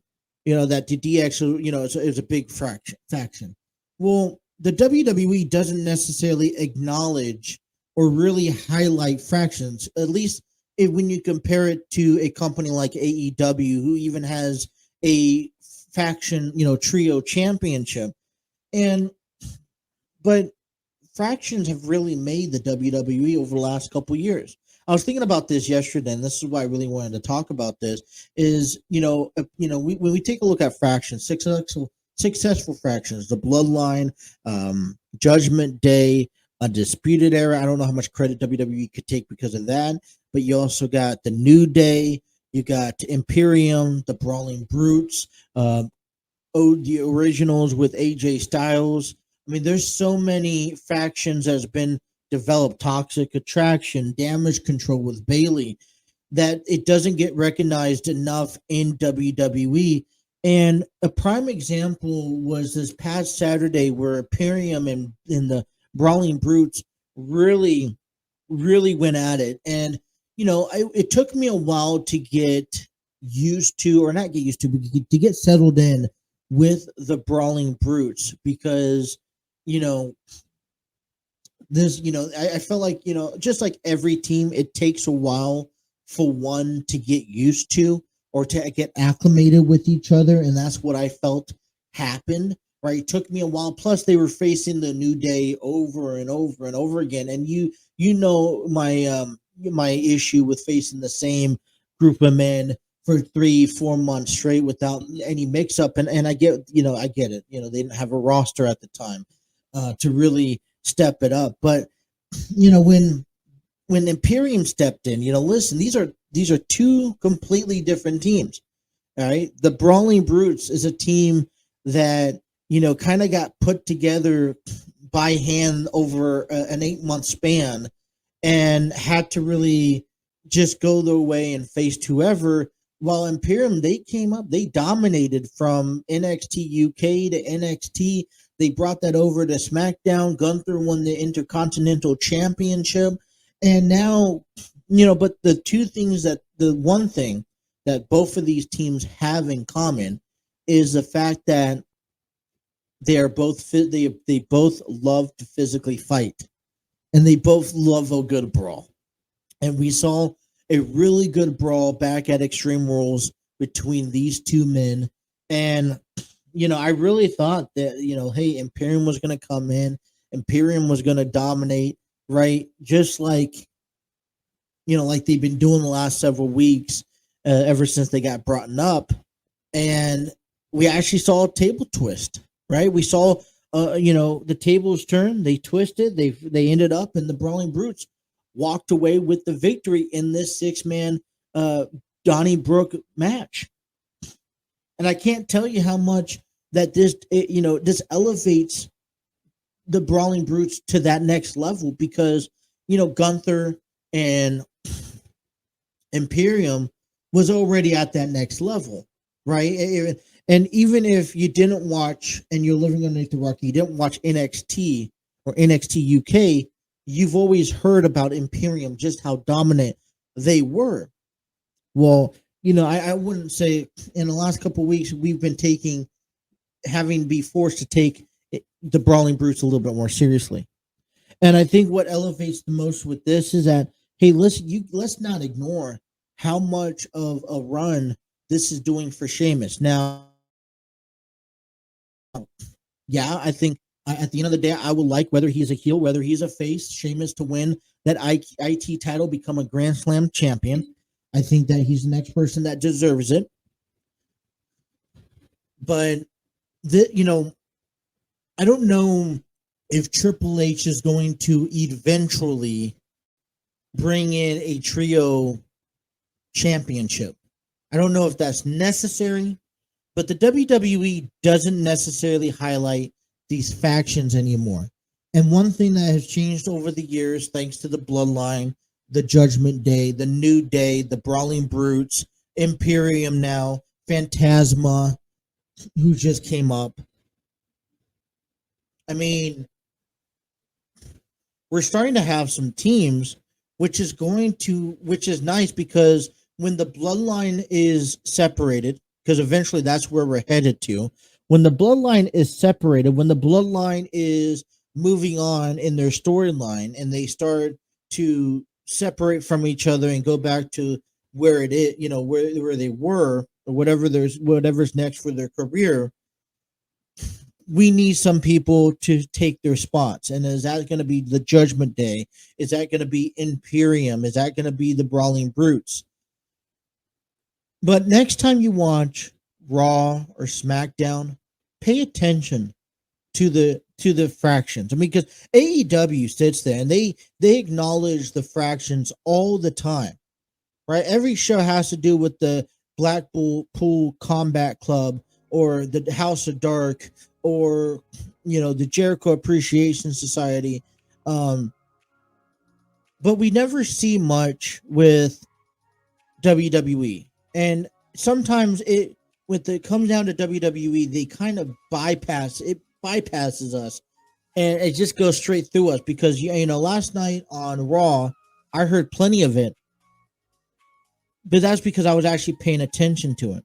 Speaker 2: that the DX, is a big faction. Well, the WWE doesn't necessarily acknowledge or really highlight fractions, at least when you compare it to a company like AEW, who even has a faction, trio championship. But fractions have really made the WWE over the last couple of years. I was thinking about this yesterday, and this is why I really wanted to talk about this. Is when we take a look at fractions, successful fractions, the Bloodline, Judgment Day, Undisputed Era. I don't know how much credit WWE could take because of that, but you also got the New Day. You got Imperium, the Brawling Brutes, the originals with AJ Styles. I mean, there's so many factions that's been developed. Toxic Attraction, Damage Control with Bailey, that it doesn't get recognized enough in WWE. And a prime example was this past Saturday where Imperium and in the Brawling Brutes really, really went at it. And, it took me a while to get used to, or not get used to, but to get settled in with the Brawling Brutes because, you know, I felt like, just like every team, it takes a while for one to get used to or to get acclimated with each other. And that's what I felt happened, right? It took me a while. Plus, they were facing the New Day over and over and over again. And my issue with facing the same group of men for 3-4 months straight without any mix up. And I get it. They didn't have a roster at the time to really step it up. But when Imperium stepped in, listen, these are two completely different teams. All right. The Brawling Brutes is a team that, kind of got put together by hand over an 8-month span and had to really just go their way and face whoever. While Imperium, they came up, they dominated from NXT UK to NXT. They brought that over to SmackDown. Gunther won the Intercontinental Championship. And now, but the one thing that both of these teams have in common is the fact that they both love to physically fight, and they both love a good brawl. And we saw a really good brawl back at Extreme Rules between these two men. And, I really thought that, hey, Imperium was going to come in. Imperium was going to dominate, right? Just like, like they've been doing the last several weeks, ever since they got brought up. And we actually saw a table twist, right? We saw, the tables turn. They twisted. They ended up, and the Brawling Brutes walked away with the victory in this 6-man Donnybrook match. And I can't tell you how much that this elevates the Brawling Brutes to that next level because, Gunther and Imperium was already at that next level, right? And even if you didn't watch and you're living underneath the rock, you didn't watch NXT or NXT UK, you've always heard about Imperium, just how dominant they were. Well, I wouldn't say in the last couple of weeks we've been having be forced to take the Brawling Brutes a little bit more seriously. And I think what elevates the most with this is that, hey, let's not ignore how much of a run this is doing for Sheamus. Now, yeah, I think at the end of the day, I would like, whether he's a heel, whether he's a face, Sheamus to win that IT title, become a Grand Slam champion. I think that he's the next person that deserves it. But, I don't know if Triple H is going to eventually bring in a trio championship. I don't know if that's necessary, but the WWE doesn't necessarily highlight these factions anymore. And one thing that has changed over the years, thanks to the Bloodline, the Judgment Day, the New Day, the Brawling Brutes, Imperium now, Phantasma, who just came up. I mean, we're starting to have some teams, which is nice because when the Bloodline is separated, because eventually that's where we're headed to, when the Bloodline is separated, when the Bloodline is moving on in their storyline and they start to separate from each other and go back to where it is, where they were, or whatever's next for their career, we need some people to take their spots. And is that going to be the Judgment Day? Is that going to be Imperium? Is that going to be the Brawling Brutes? But next time you watch Raw or SmackDown, pay attention to the fractions. I mean, because AEW sits there and they acknowledge the fractions all the time, right? Every show has to do with the Blackpool Combat Club or the House of Dark or the Jericho Appreciation Society, but we never see much with WWE. And sometimes when it comes down to WWE, they kind of bypasses us, and it just goes straight through us because last night on Raw, I heard plenty of it, but that's because I was actually paying attention to it.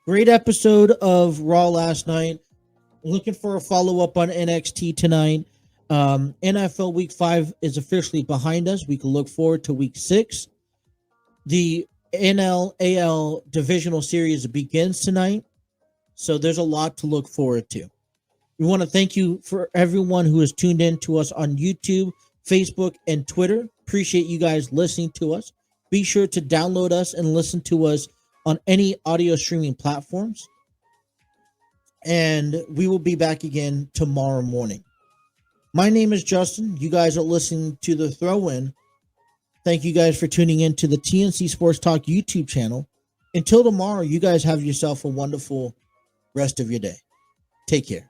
Speaker 2: Great episode of Raw last night. Looking for a follow-up on NXT tonight. NFL Week 5 is officially behind us. We can look forward to Week 6. The NLAL Divisional Series begins tonight, so there's a lot to look forward to. We want to thank you for everyone who has tuned in to us on YouTube, Facebook, and Twitter. Appreciate you guys listening to us. Be sure to download us and listen to us on any audio streaming platforms. And we will be back again tomorrow morning. My name is Justin. You guys are listening to The Throw-In. Thank you guys for tuning in to the TNC Sports Talk YouTube channel. Until tomorrow, you guys have yourself a wonderful rest of your day. Take care.